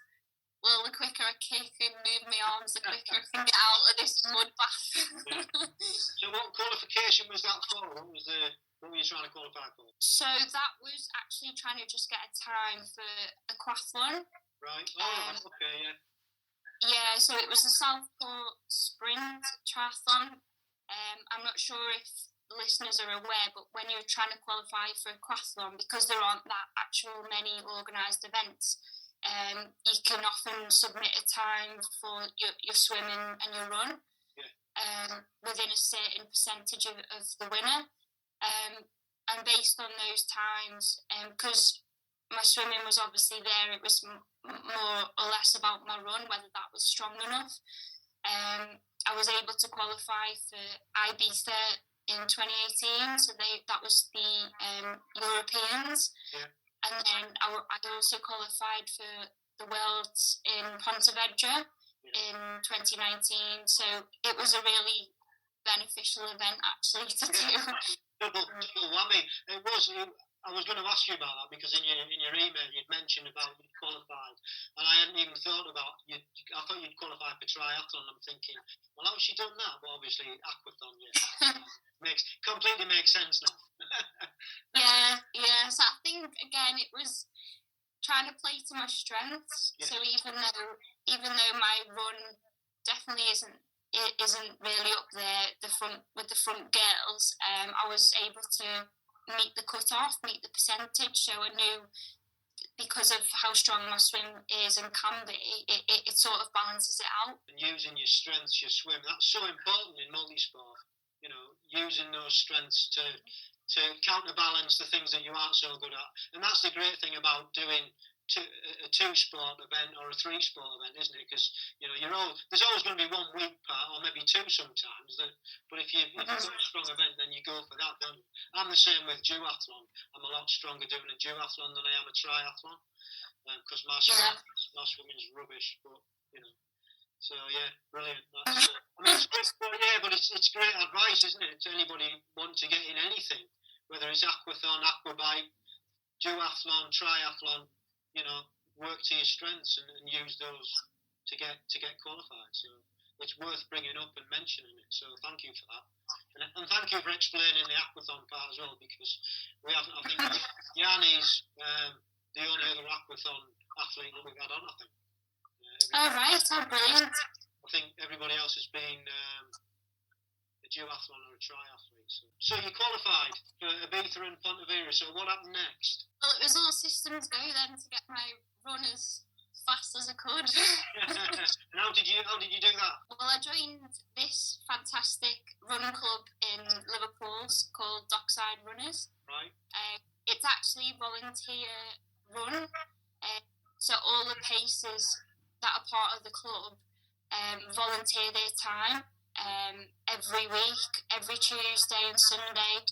Speaker 4: well, the quicker I kick and move my arms, the quicker I can get out of this mud bath.
Speaker 3: So what qualification was that for? What were you trying to qualify for?
Speaker 4: So that was actually trying to just get a time for a aquathlon.
Speaker 3: Right. Oh, okay, yeah.
Speaker 4: Yeah, so it was a Southport sprint triathlon. I'm not sure if the listeners are aware, but when you're trying to qualify for a aquathlon, because there aren't that actual many organised events, you can often submit a time for your swimming and your run, within a certain percentage of the winner. And based on those times, because my swimming was obviously there, it was more or less about my run, whether that was strong enough. I was able to qualify for Ibiza in 2018, so that was the Europeans. Yeah. And then I also qualified for the Worlds in Pontevedra in 2019, so it was a really beneficial event actually to do.
Speaker 3: double whammy. I was going to ask you about that because in your email you'd mentioned about you'd qualified, and I hadn't even thought about you. I thought you'd qualified for triathlon. I'm thinking, well, how has she done that? But obviously, aquathon, completely makes sense now.
Speaker 4: yeah. So I think again, it was trying to play to my strengths. Yeah. So even though my run definitely isn't really up there with the front girls, I was able to meet the cut-off, meet the percentage, so I knew because of how strong my swim is and can be, it sort of balances it out.
Speaker 3: And using your strengths, your swim, that's so important in multisport, using those strengths to counterbalance the things that you aren't so good at. And that's the great thing about doing a two-sport event or a three-sport event, isn't it? Because there's always going to be one weak part, or maybe two sometimes. But if you've got a strong event, then you go for that, don't you? I'm the same with duathlon. I'm a lot stronger doing a duathlon than I am a triathlon, because my swimming's rubbish. But so yeah, brilliant. It's great, but it's great advice, isn't it, to anybody want to get in anything, whether it's aquathon, aquabike, duathlon, triathlon. Work to your strengths and use those to get qualified. So it's worth bringing up and mentioning it. So thank you for that, and thank you for explaining the aquathon part as well, because we haven't. I think Yanni's the only other aquathon athlete that we've had on. I think.
Speaker 4: Right, brilliant.
Speaker 3: I think everybody else has been a duathlon or a triathlete. So you qualified for Ibiza and Pontevedra. So what happened next?
Speaker 4: Well, it was all systems go then to get my run as fast as I could.
Speaker 3: And how did you do that?
Speaker 4: Well, I joined this fantastic run club in Liverpool called Dockside Runners.
Speaker 3: Right.
Speaker 4: It's actually a volunteer run. So all the pacers that are part of the club volunteer their time every week, every Tuesday and Sunday.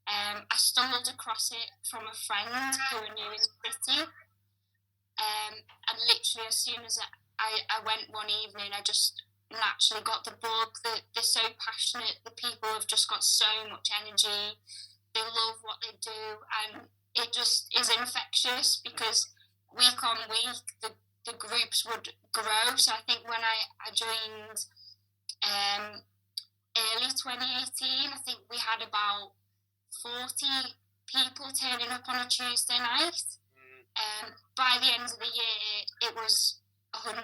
Speaker 4: I stumbled across it from a friend who I knew in the city. And literally as soon as I went one evening, I just naturally got the bug. They're so passionate. The people have just got so much energy. They love what they do, and it just is infectious because week on week the groups would grow. So I think when I joined early 2018, I think we had about 40 people turning up on a Tuesday night. By the end of the year, it was 100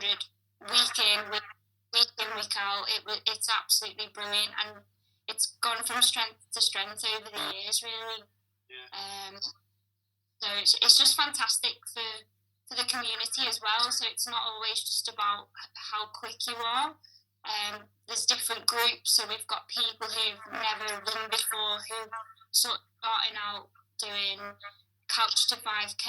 Speaker 4: week in, week out. It's absolutely brilliant, and it's gone from strength to strength over the years, really. Yeah. So it's just fantastic for the community as well. So it's not always just about how quick you are. There's different groups, so we've got people who've never run before who sort of starting out doing couch to 5k,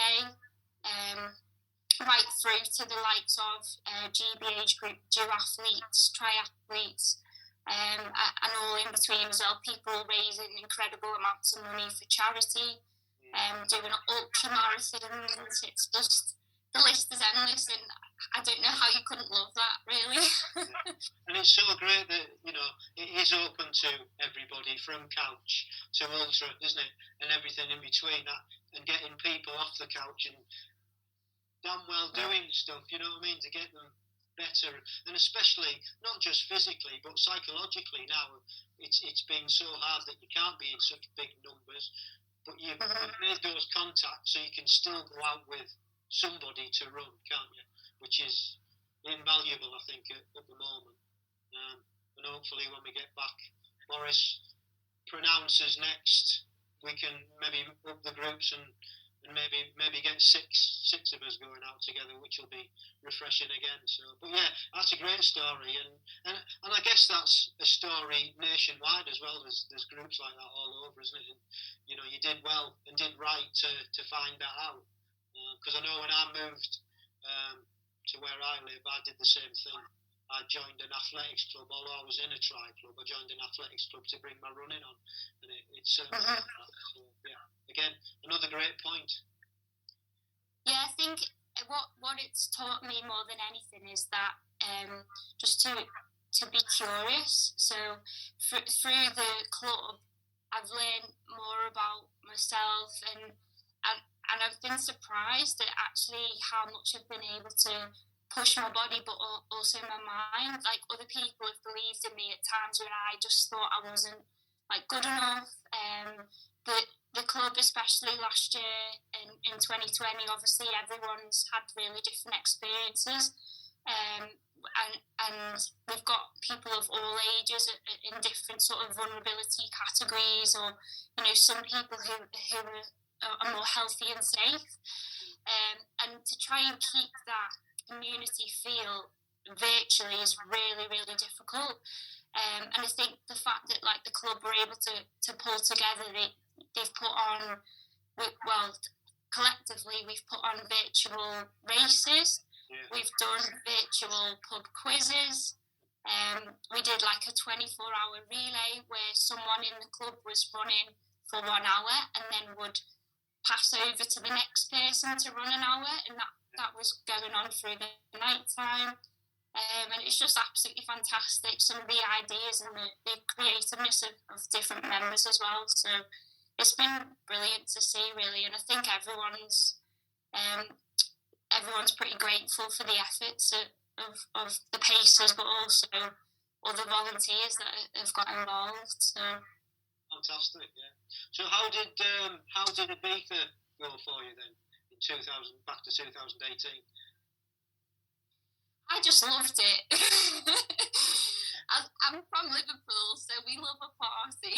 Speaker 4: right through to the likes of GB Agegroup duathletes, triathletes, and all in between as well. People raising incredible amounts of money for charity, doing ultra marathons. It's just, the list is endless, and I don't know how you couldn't love that, really.
Speaker 3: And it's so great that, you know, it is open to everybody from couch to ultra, isn't it? And everything in between that, and getting people off the couch and damn well doing stuff, you know what I mean, to get them better, and especially not just physically but psychologically. Now it's been so hard that you can't be in such big numbers, but you've made those contacts so you can still go out with somebody to run, can't you? Which is invaluable, I think, at the moment. And hopefully when we get back, Boris pronounces next, we can maybe up the groups and maybe get six of us going out together, which will be refreshing again. So, but yeah, that's a great story, and I guess that's a story nationwide as well. There's groups like that all over, isn't it? And you know, you did well and did right to find that out, because I know when I moved to where I live, I did the same thing. I joined an athletics club, although I was in a tri club. I joined an athletics club to bring my running on, and it's certainly like that. So, yeah, again, another great point.
Speaker 4: Yeah, I think what it's taught me more than anything is that just to be curious. So through the club, I've learned more about myself, and I've been surprised at actually how much I've been able to push my body, but also my mind. Like, other people have believed in me at times when I just thought I wasn't like good enough. The club, especially last year in 2020, obviously everyone's had really different experiences, and we've got people of all ages in different sort of vulnerability categories, or you know, some people who are more healthy and safe, and to try and keep that community feel virtually is really, really difficult. And I think the fact that like the club were able to pull together, they've put on, well, collectively we've put on virtual races. Yeah. We've done virtual pub quizzes. We did like a 24-hour relay where someone in the club was running for 1 hour and then would pass over to the next person to run an hour, and that was going on through the night time. And it's just absolutely fantastic, some of the ideas and the creativeness of different members as well. So it's been brilliant to see, really, and I think everyone's pretty grateful for the efforts of the pacers, but also all the volunteers that have got involved. So
Speaker 3: fantastic, yeah. So how did Ibiza go for you then in 2000, back to 2018?
Speaker 4: I just loved it. I'm from Liverpool, so we love a party.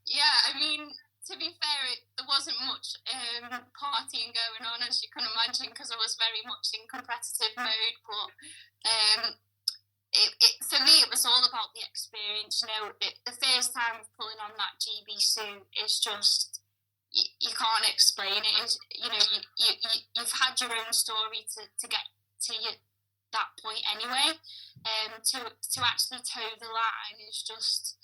Speaker 4: Yeah, I mean, to be fair, there wasn't much partying going on, as you can imagine, because I was very much in competitive mode. But for me, it was all about the experience. You know, the first time of pulling on that GB suit is just, you can't explain it. It's, you know, you've had your own story to get to that point anyway. To actually toe the line is just,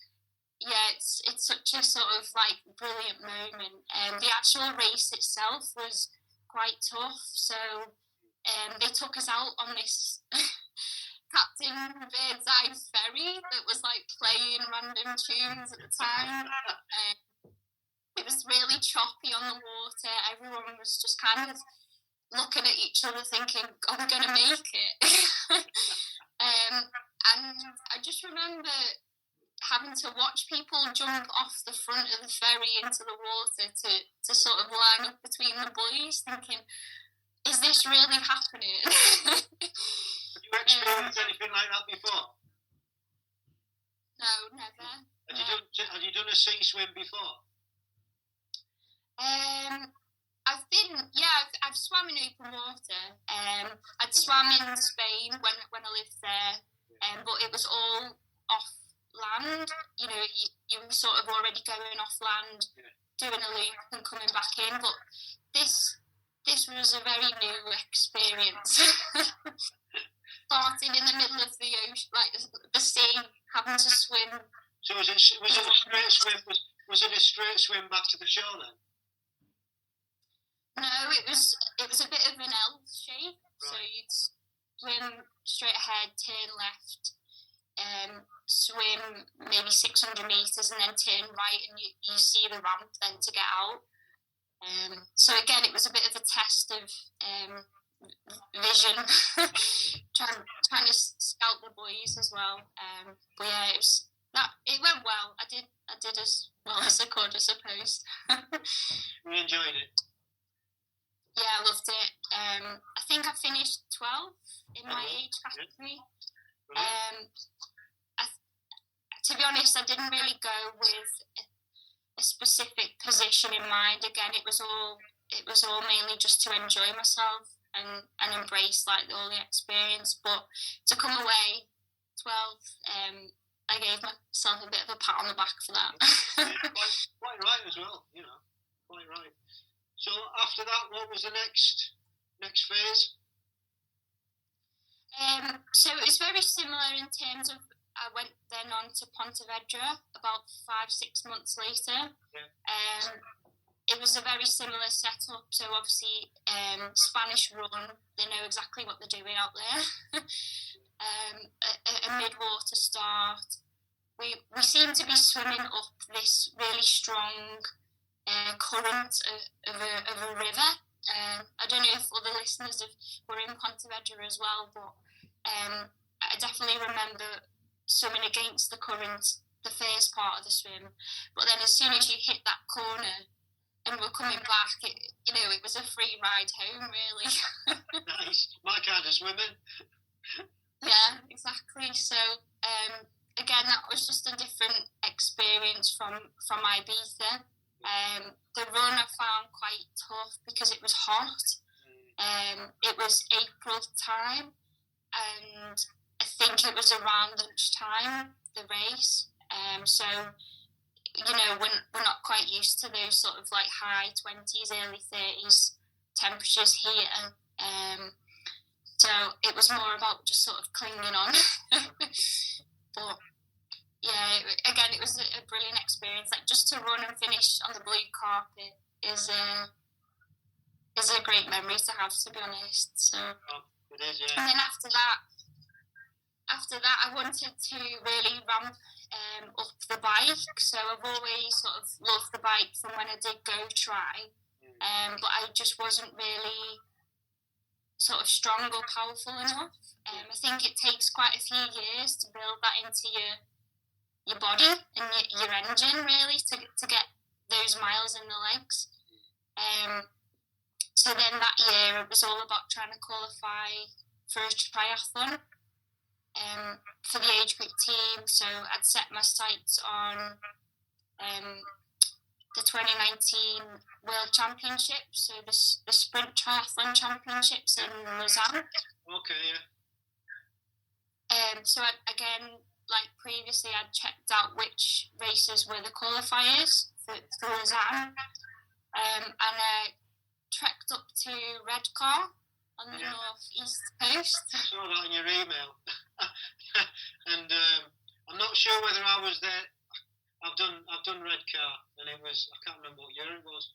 Speaker 4: yeah, it's such a sort of like brilliant moment. The actual race itself was quite tough. So they took us out on this Captain Birdseye's ferry that was like playing random tunes at the time. It was really choppy on the water. Everyone was just kind of looking at each other thinking, are we going to make it? And I just remember having to watch people jump off the front of the ferry into the water to sort of line up between the buoys, thinking, is this really happening?
Speaker 3: Have you experienced anything like that before?
Speaker 4: No, never.
Speaker 3: Have you done a sea swim before?
Speaker 4: I've swam in open water. I'd swam in Spain when I lived there, but it was all off land. You know, you were sort of already going off land, doing a loop and coming back in. But this was a very new experience. Starting in the middle of the ocean, like the sea, having to swim.
Speaker 3: So was it a straight swim? Was it a straight swim back to the shore then?
Speaker 4: No, it was a bit of an L shape. Right. So you'd swim straight ahead, turn left, swim maybe 600 metres and then turn right, and you see the ramp then to get out. So again, it was a bit of a test of vision, trying to scout the boys as well. But yeah, it went well. I did as well as I could, I suppose.
Speaker 3: You enjoyed it?
Speaker 4: Yeah, I loved it. I think I finished 12th in my age category. To be honest, I didn't really go with a specific position in mind. Again, it was all mainly just to enjoy myself and embrace like all the experience. But to come away 12th, I gave myself a bit of a pat on the back for that.
Speaker 3: Yeah, quite right as well, quite right. So after that, what was the next phase?
Speaker 4: So it was very similar in terms of I went then on to Pontevedra about 5-6 months later. Yeah. It was a very similar setup. So obviously, Spanish run, they know exactly what they're doing out there. A mid-water start. We seem to be swimming up this really strong current of a river. I don't know if other listeners were in Pontevedra as well, but I definitely remember swimming against the current the first part of the swim. But then as soon as you hit that corner and we're coming back, it was a free ride home, really.
Speaker 3: Nice. My kind of swimming.
Speaker 4: Yeah, exactly. So, again, that was just a different experience from Ibiza. The run I found quite tough because it was hot. It was April time, and I think it was around lunchtime, the race. So, we're not quite used to those sort of like high 20s, early 30s temperatures here. So it was more about just sort of clinging on. But yeah, again, it was a brilliant experience. Like just to run and finish on the blue carpet is a great memory to have, to be honest. So,
Speaker 3: it is, yeah.
Speaker 4: And then after that, I wanted to really ramp up the bike. So I've always sort of loved the bike from when I did go try, but I just wasn't really sort of strong or powerful enough. I think it takes quite a few years to build that into your body and your engine, really, to get those miles in the legs. So then that year it was all about trying to qualify for a triathlon for the age group team. So I'd set my sights on the 2019 World Championships, so the Sprint Triathlon Championships in Lausanne.
Speaker 3: Okay, yeah.
Speaker 4: So again, like previously, I'd checked out which races were the qualifiers for Lausanne, and I trekked up to Redcar on the northeast coast.
Speaker 3: I saw that in your email, and I'm not sure whether I was there. I've done Redcar, and it was, I can't remember what year it was.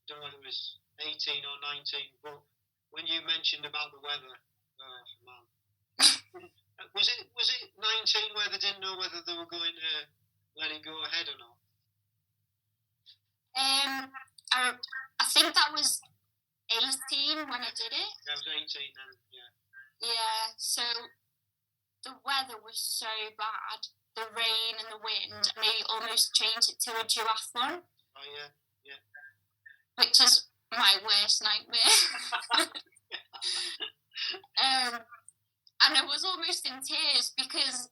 Speaker 3: Don't know whether it was 18 or 19, but when you mentioned about the weather, oh man. Was it 19 where they didn't know whether they were going to let it go ahead or not?
Speaker 4: I think that was 18 when I did it.
Speaker 3: That was 18 then, yeah.
Speaker 4: Yeah, so the weather was so bad, the rain and the wind, and they almost changed it to a duathlon.
Speaker 3: Oh, yeah, yeah.
Speaker 4: Which is my worst nightmare. And I was almost in tears because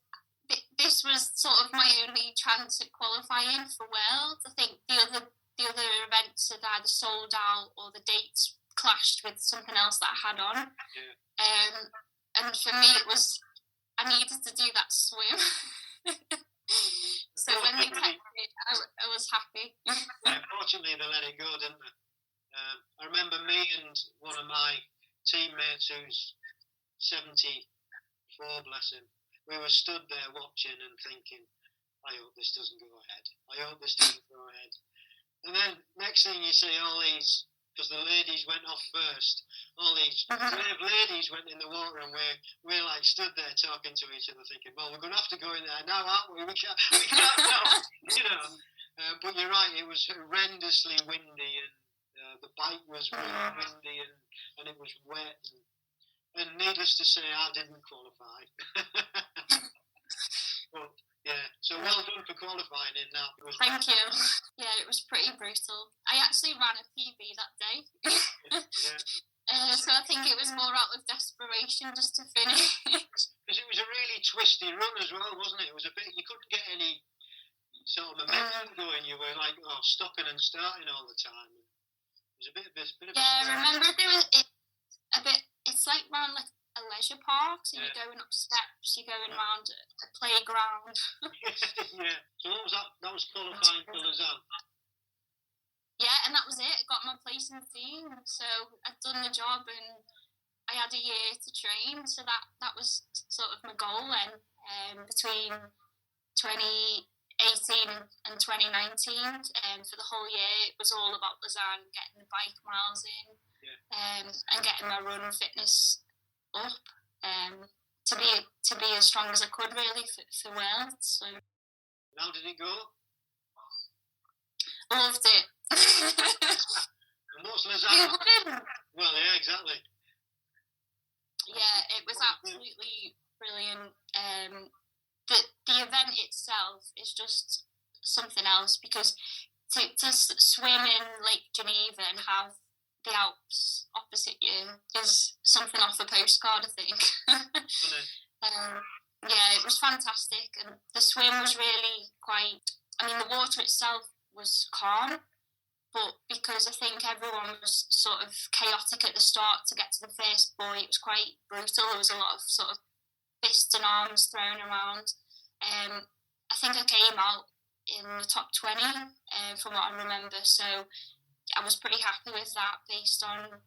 Speaker 4: this was sort of my only chance at qualifying for Worlds. I think the other events had either sold out or the dates clashed with something else that I had on. Yeah. And for me, it was, I needed to do that swim. So when they kept it, I was happy.
Speaker 3: Fortunately, they let it go, didn't they? I remember me and one of my teammates who's 74, bless him, we were stood there watching and thinking, I hope this doesn't go ahead. I hope this doesn't go ahead. And then next thing you see all these because the ladies went off first. All these brave ladies went in the water, and we're like stood there talking to each other, thinking, well, we're going to have to go in there now, aren't we? We can't now, you know. But you're right, it was horrendously windy, and the bike was really windy, and it was wet. And needless to say, I didn't qualify. But, yeah, so well done for qualifying in that.
Speaker 4: Thank you. Yeah, it was pretty brutal. I actually ran a PB that day. So I think it was more out of desperation just to finish.
Speaker 3: Because it was a really twisty run as well, wasn't it? It was a bit, you couldn't get any sort of momentum going. You were like, stopping and starting all the time. It was a bit of
Speaker 4: I remember there was a bit, it's like around like a leisure park, so you're going up steps, you're going around a playground.
Speaker 3: Yeah, so what was that? That was qualifying for Lausanne.
Speaker 4: Yeah, and that was it. I got my place in the team, so I'd done the job, and I had a year to train, so that was sort of my goal then. Between 2018 and 2019, for the whole year, it was all about Lausanne, getting the bike miles in, and getting my run fitness up, to be as strong as I could really for Worlds. So.
Speaker 3: How did it go?
Speaker 4: I loved it.
Speaker 3: And what's Lausanne? Well, yeah, exactly.
Speaker 4: Yeah, it was absolutely brilliant. The event itself is just something else, because to swim in Lake Geneva and have the Alps opposite you is something off a postcard, I think. Yeah, it was fantastic, and the swim was really the water itself was calm, but because I think everyone was sort of chaotic at the start to get to the first buoy, it was quite brutal. There was a lot of sort of fists and arms thrown around. I think I came out in the top 20 from what I remember, so I was pretty happy with that, based on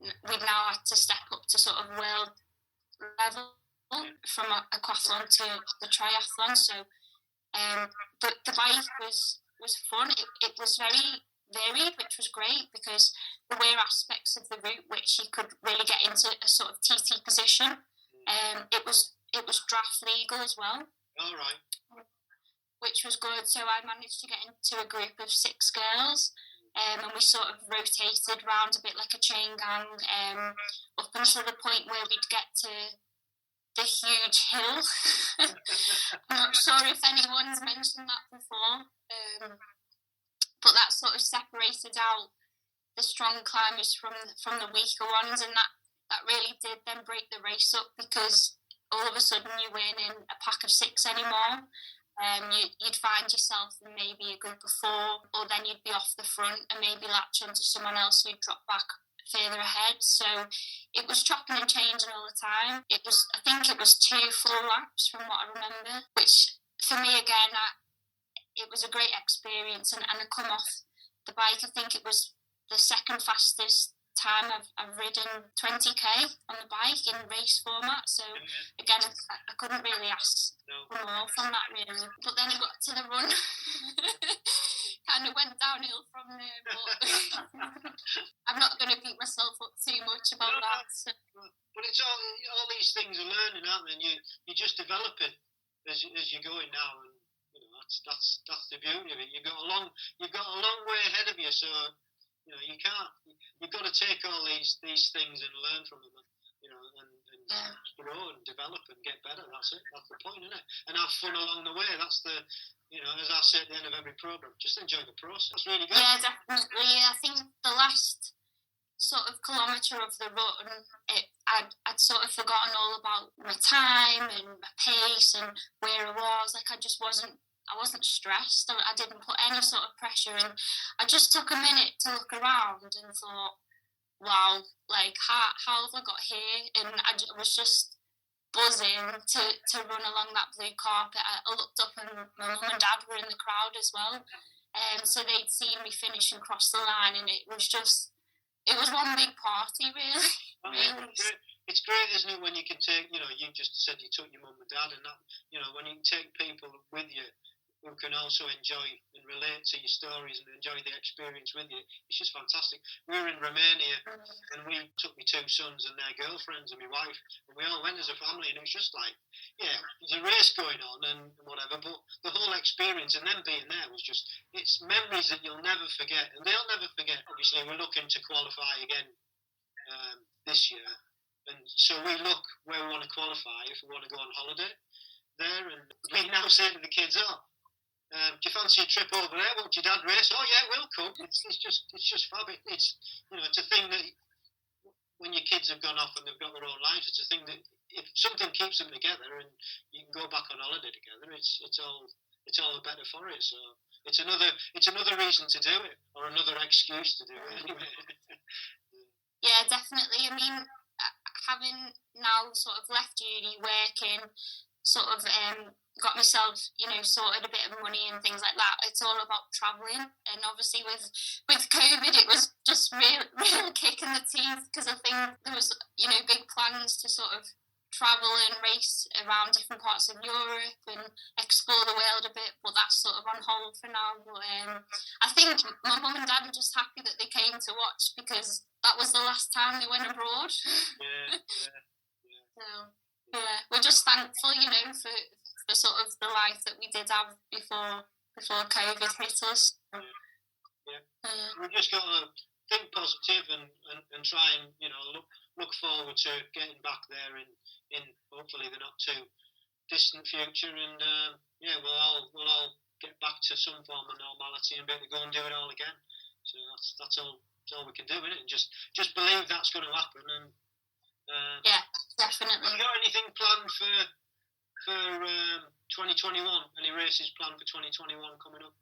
Speaker 4: we've now had to step up to sort of world level from aquathlon to the triathlon. So the bike was fun. It was very varied, which was great, because there were aspects of the route which you could really get into a sort of TT position. It was draft legal as well.
Speaker 3: All right.
Speaker 4: Which was good. So I managed to get into a group of 6 girls, and we sort of rotated round a bit like a chain gang, up until the point where we'd get to the huge hill. I'm not sure if anyone's mentioned that before, but that sort of separated out the strong climbers from the weaker ones, and that really did then break the race up, because all of a sudden you weren't in a pack of 6 anymore. You'd find yourself in maybe a group of 4, or then you'd be off the front and maybe latch onto someone else who'd drop back further ahead. So it was chopping and changing all the time. I think it was 2 full laps from what I remember, which for me again, it was a great experience. And I come off the bike, I think it was the second fastest time I've ridden 20k on the bike in race format, so again I couldn't really ask for more from that really. But then I got to the run, kind of went downhill from there, but I'm not going to beat myself up too much about that. So.
Speaker 3: But it's all these things are learning, aren't they? And you just develop it as you're going now, and that's the beauty of it. You've got a long way ahead of you, so. You've got to take all these things and learn from them, and grow and develop and get better. That's it. That's the point, isn't it? And have fun along the way. That's the, as I say at the end of every program, just enjoy the process. That's really good.
Speaker 4: Yeah, definitely. I think the last sort of kilometre of the run, I'd sort of forgotten all about my time and my pace and where I was. Like I wasn't stressed. I didn't put any sort of pressure, and I just took a minute to look around and thought, wow, like how have I got here? And I was just buzzing to run along that blue carpet. I looked up, and my mum and dad were in the crowd as well, so they'd seen me finish and cross the line, and it was one big party really. Really.
Speaker 3: It's great, isn't it, when you can take, you just said you took your mum and dad, and that, when you can take people with you who can also enjoy and relate to your stories and enjoy the experience with you. It's just fantastic. We were in Romania and we took my 2 sons and their girlfriends and my wife, and we all went as a family, and it was just like, yeah, there's a race going on and whatever, but the whole experience and them being there was just, it's memories that you'll never forget, and they'll never forget. Obviously, we're looking to qualify again this year, and so we look where we want to qualify if we want to go on holiday there, and we now say to the kids, do you fancy a trip over there? Won't your dad race? Oh yeah, we'll come. It's just fab. It's it's a thing that when your kids have gone off and they've got their own lives, it's a thing that if something keeps them together and you can go back on holiday together, it's all the better for it. So it's another reason to do it, or another excuse to do it anyway.
Speaker 4: Yeah, definitely. I mean, having now sort of left uni, working, sort of got myself, sorted a bit of money and things like that. It's all about travelling, and obviously with COVID, it was just real kicking the teeth, because I think there was big plans to sort of travel and race around different parts of Europe and explore the world a bit, but that's sort of on hold for now. But I think my mum and dad are just happy that they came to watch, because that was the last time they went abroad.
Speaker 3: Yeah.
Speaker 4: So yeah, we're just thankful, for sort of the life that we did have before COVID hit us.
Speaker 3: Yeah. We've just got to think positive and try and look forward to getting back there in hopefully the not too distant future, and we'll all get back to some form of normality and be able to go and do it all again. So that's all we can do, isn't it? And just believe that's going to happen. And
Speaker 4: yeah, definitely.
Speaker 3: Have you got anything planned for 2021? Any races planned for 2021 coming up?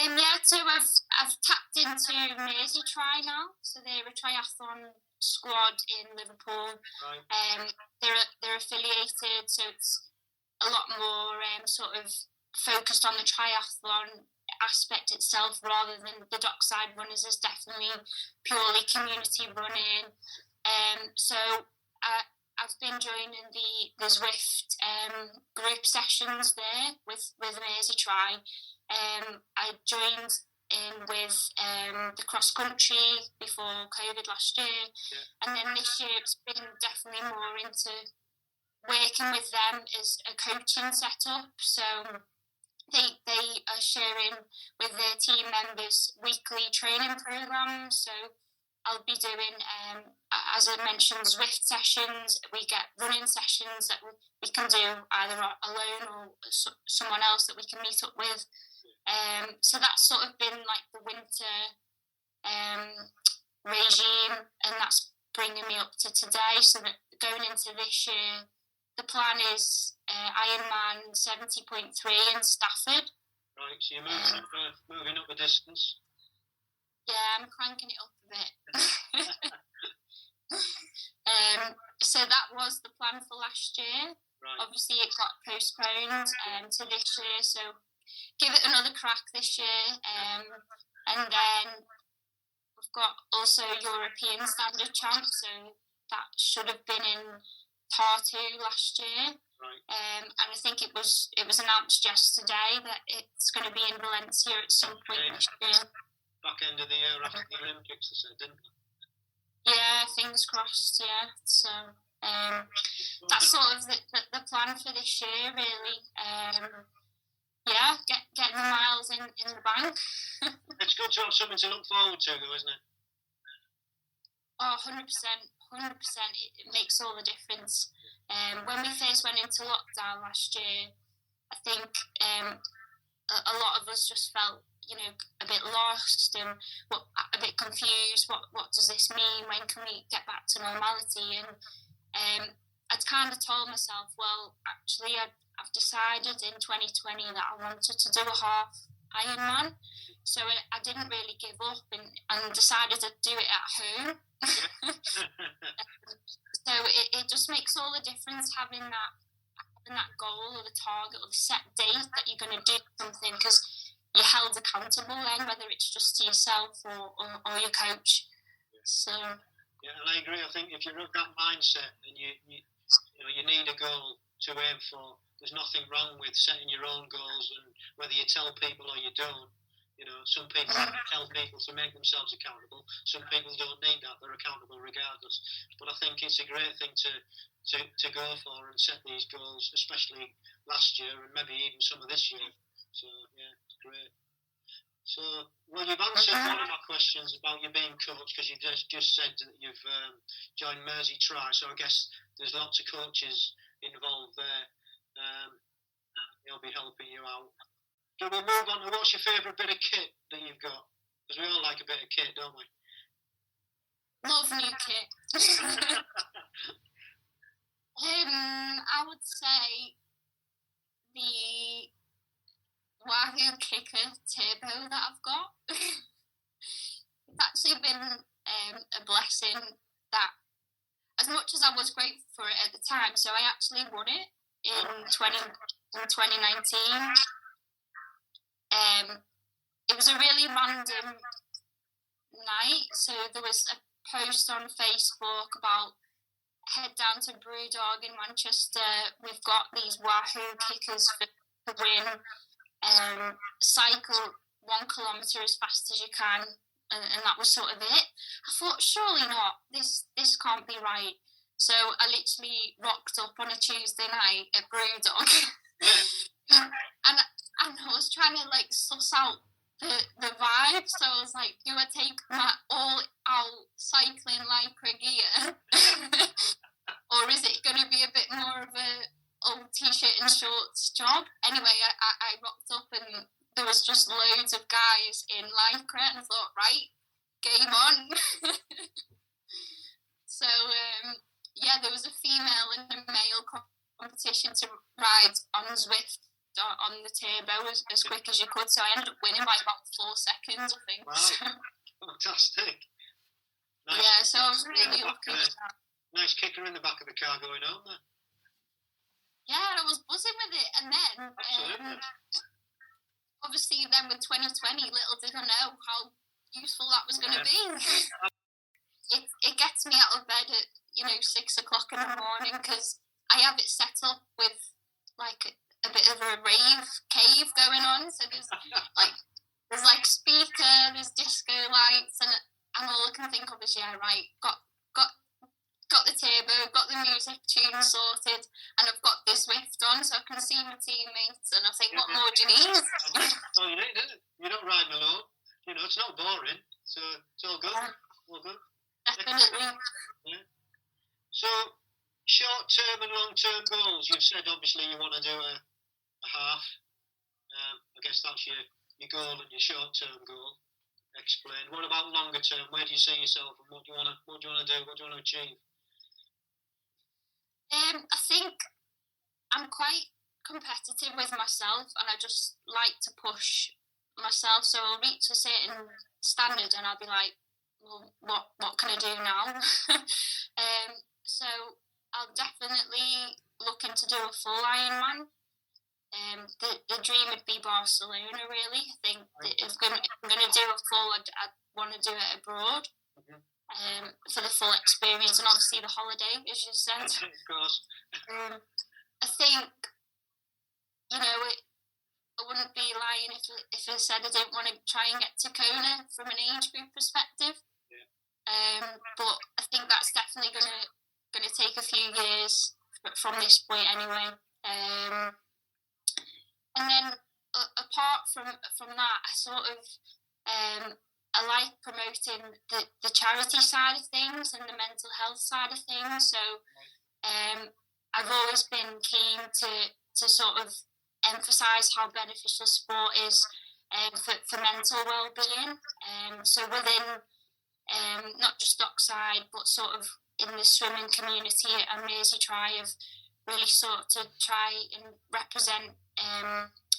Speaker 4: Yeah, so I've tapped into Merseyside now. So they're a triathlon squad in Liverpool.
Speaker 3: Right.
Speaker 4: They're affiliated, so it's a lot more sort of focused on the triathlon aspect itself, rather than the dockside runners. Is definitely purely community running. So I've been joining the Zwift group sessions there with Merseyside. I joined in with the cross country before COVID last year, and then this year it's been definitely more into working with them as a coaching setup. So they are sharing with their team members weekly training programs. So I'll be doing, as I mentioned, Zwift sessions. We get running sessions that we can do either alone or someone else that we can meet up with. So that's sort of been like the winter regime, and that's bringing me up to today. So that going into this year, the plan is Ironman 70.3 in Stafford.
Speaker 3: Right, so you're moving up the distance.
Speaker 4: Yeah, I'm cranking it up a bit. So that was the plan for last year.
Speaker 3: Right.
Speaker 4: Obviously, it got postponed to this year, so give it another crack this year. And then we've got also European Standard Champ, so that should have been in Tartu last year.
Speaker 3: Right.
Speaker 4: And I think it was announced yesterday that it's going to be in Valencia at some point this year.
Speaker 3: Back end of the year after the Olympics, they said, didn't they?
Speaker 4: Yeah, fingers crossed, yeah. So that's sort of the plan for this year, really. Getting the miles in the bank.
Speaker 3: It's good to have something to look forward to, though, isn't it?
Speaker 4: Oh, 100%. 100%. It makes all the difference. When we first went into lockdown last year, I think a lot of us just felt, a bit lost and a bit confused. What does this mean? When can we get back to normality? And I'd kind of told myself, well, actually, I've decided in 2020 that I wanted to do a half Ironman. So I didn't really give up and decided to do it at home. So it just makes all the difference having that goal or the target or the set date that you're going to do something, because you're held accountable then, whether it's just to yourself or your coach. So
Speaker 3: yeah, and I agree. I think if you've got that mindset and you need a goal to aim for. There's nothing wrong with setting your own goals, and whether you tell people or you don't. You know, some people tell people to make themselves accountable. Some people don't need that; they're accountable regardless. But I think it's a great thing to go for and set these goals, especially last year and maybe even some of this year. So yeah, it's great. So, well, you've answered one of my questions about you being coached, because you just said that you've joined Mersey Tri. So I guess there's lots of coaches involved there. They'll be helping you out. So we'll move on to, what's your favourite bit of kit that you've got? Because we all like a bit of kit, don't we?
Speaker 4: Love new kit. I would say the Wahoo Kicker Turbo that I've got. It's actually been a blessing that, as much as I was grateful for it at the time, so I actually won it in 2019. It was a really random night, so there was a post on Facebook about head down to Brewdog in Manchester. We've got these Wahoo kickers for win. Cycle 1 kilometre as fast as you can, and that was sort of it. I thought, surely not. This can't be right. So I literally rocked up on a Tuesday night at Brewdog, and I was trying to like suss out the vibe. So I was like, do I take my all-out cycling lycra gear, or is it going to be a bit more of a old t-shirt and shorts job? Anyway, I rocked up and there was just loads of guys in lycra, and I thought, right, game on. So yeah, there was a female and a male competition to ride on Zwift on the turbo as quick as you could, so I ended up winning by about 4 seconds, I think.
Speaker 3: Wow, fantastic. Nice.
Speaker 4: Yeah, so I was really lucky with that.
Speaker 3: Nice kicker in the back of the car going home there.
Speaker 4: Yeah, I was buzzing with it, and then obviously then with 2020, little did I know how useful that was going to be. It gets me out of bed at 6 o'clock in the morning, because I have it set up with like a bit of a rave cave going on. So there's like speaker, there's disco lights, and all I can think of is, yeah, right, got the turbo, got the music tune sorted, and I've got this Zwift on so I can see my teammates, and I think, what more do you need?
Speaker 3: Oh, you need it. You're not riding alone. It's not boring, so it's all good. All good.
Speaker 4: Definitely.
Speaker 3: Yeah. So, short-term and long-term goals. You've said, obviously, you want to do a half. I guess that's your goal and your short-term goal. Explain. What about longer-term? Where do you see yourself, and what do you want to do? What do you want to achieve?
Speaker 4: I think I'm quite competitive with myself, and I just like to push myself. So I'll reach a certain standard, and I'll be like, well, what can I do now? So I'll definitely looking to do a full Ironman. The dream would be Barcelona, really. I think if I'm going to do a full, I'd want to do it abroad. For the full experience, and obviously the holiday, as you said.
Speaker 3: Of course.
Speaker 4: I think, I wouldn't be lying if I said I didn't want to try and get to Kona from an age group perspective. Yeah. But I think that's definitely going to take a few years from this point anyway. And then apart from that, I sort of I like promoting the charity side of things and the mental health side of things. So I've always been keen to sort of emphasise how beneficial sport is for mental well-being. So within not just Dockside, but sort of in the swimming community at Mersey Tri, have really sort to try and represent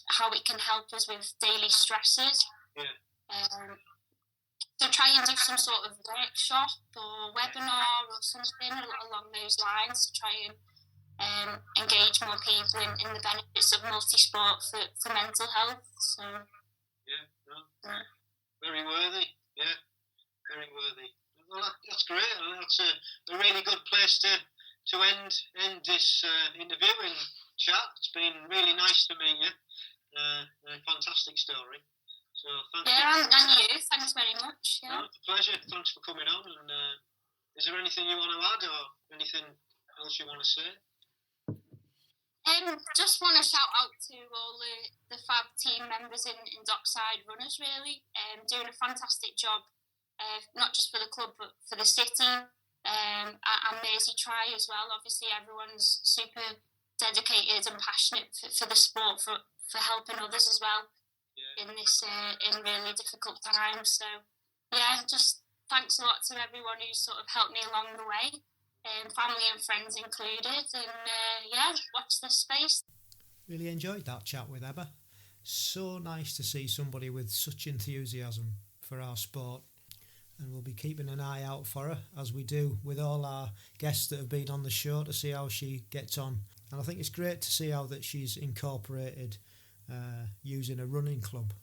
Speaker 4: how it can help us with daily stresses. Yeah. So try and do some sort of workshop or webinar or something along those lines to try and engage more people in the benefits of multisport for mental health. So
Speaker 3: very worthy. Yeah, very worthy. Well, that's great. That's a really good place to to end this interview and chat. It's been really nice to meet you. A fantastic story. So thank you.
Speaker 4: And you. Thanks very much. Yeah.
Speaker 3: A pleasure. Thanks for coming on. And is there anything you want to add or anything else you want to say?
Speaker 4: Just want to shout out to all the fab team members in Dockside Runners, really, doing a fantastic job, not just for the club but for the city, and Merseyside Tri as well. Obviously, everyone's super dedicated and passionate for the sport, for helping others as well in this in really difficult times. So, yeah, just thanks a lot to everyone who sort of helped me along the way. Family and friends included, and watch this space.
Speaker 1: Really enjoyed that chat with Emma. So nice to see somebody with such enthusiasm for our sport, and we'll be keeping an eye out for her, as we do with all our guests that have been on the show, to see how she gets on. And I think it's great to see how that she's incorporated using a running club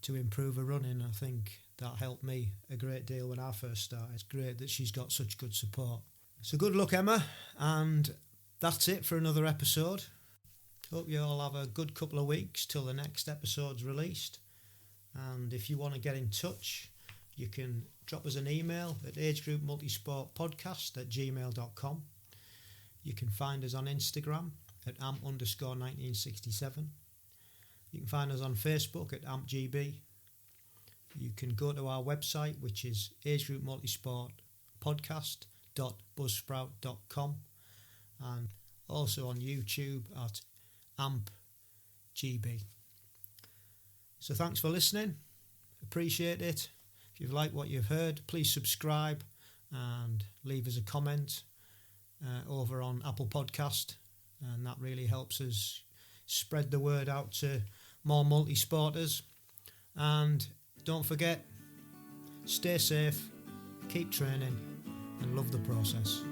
Speaker 1: to improve her running. I think that helped me a great deal when I first started. It's great that she's got such good support. So good luck, Emma, and that's it for another episode. Hope you all have a good couple of weeks till the next episode's released. And if you want to get in touch, you can drop us an email at agegroupmultisportpodcast@gmail.com. You can find us on Instagram at amp_1967. You can find us on Facebook at ampgb. You can go to our website, which is agegroupmultisportpodcast.buzzsprout.com, and also on YouTube at ampgb. So thanks for listening. Appreciate it. If you've liked what you've heard, please subscribe and leave us a comment over on Apple Podcast, and that really helps us spread the word out to more multi-sporters. And don't forget, stay safe, keep training, and love the process.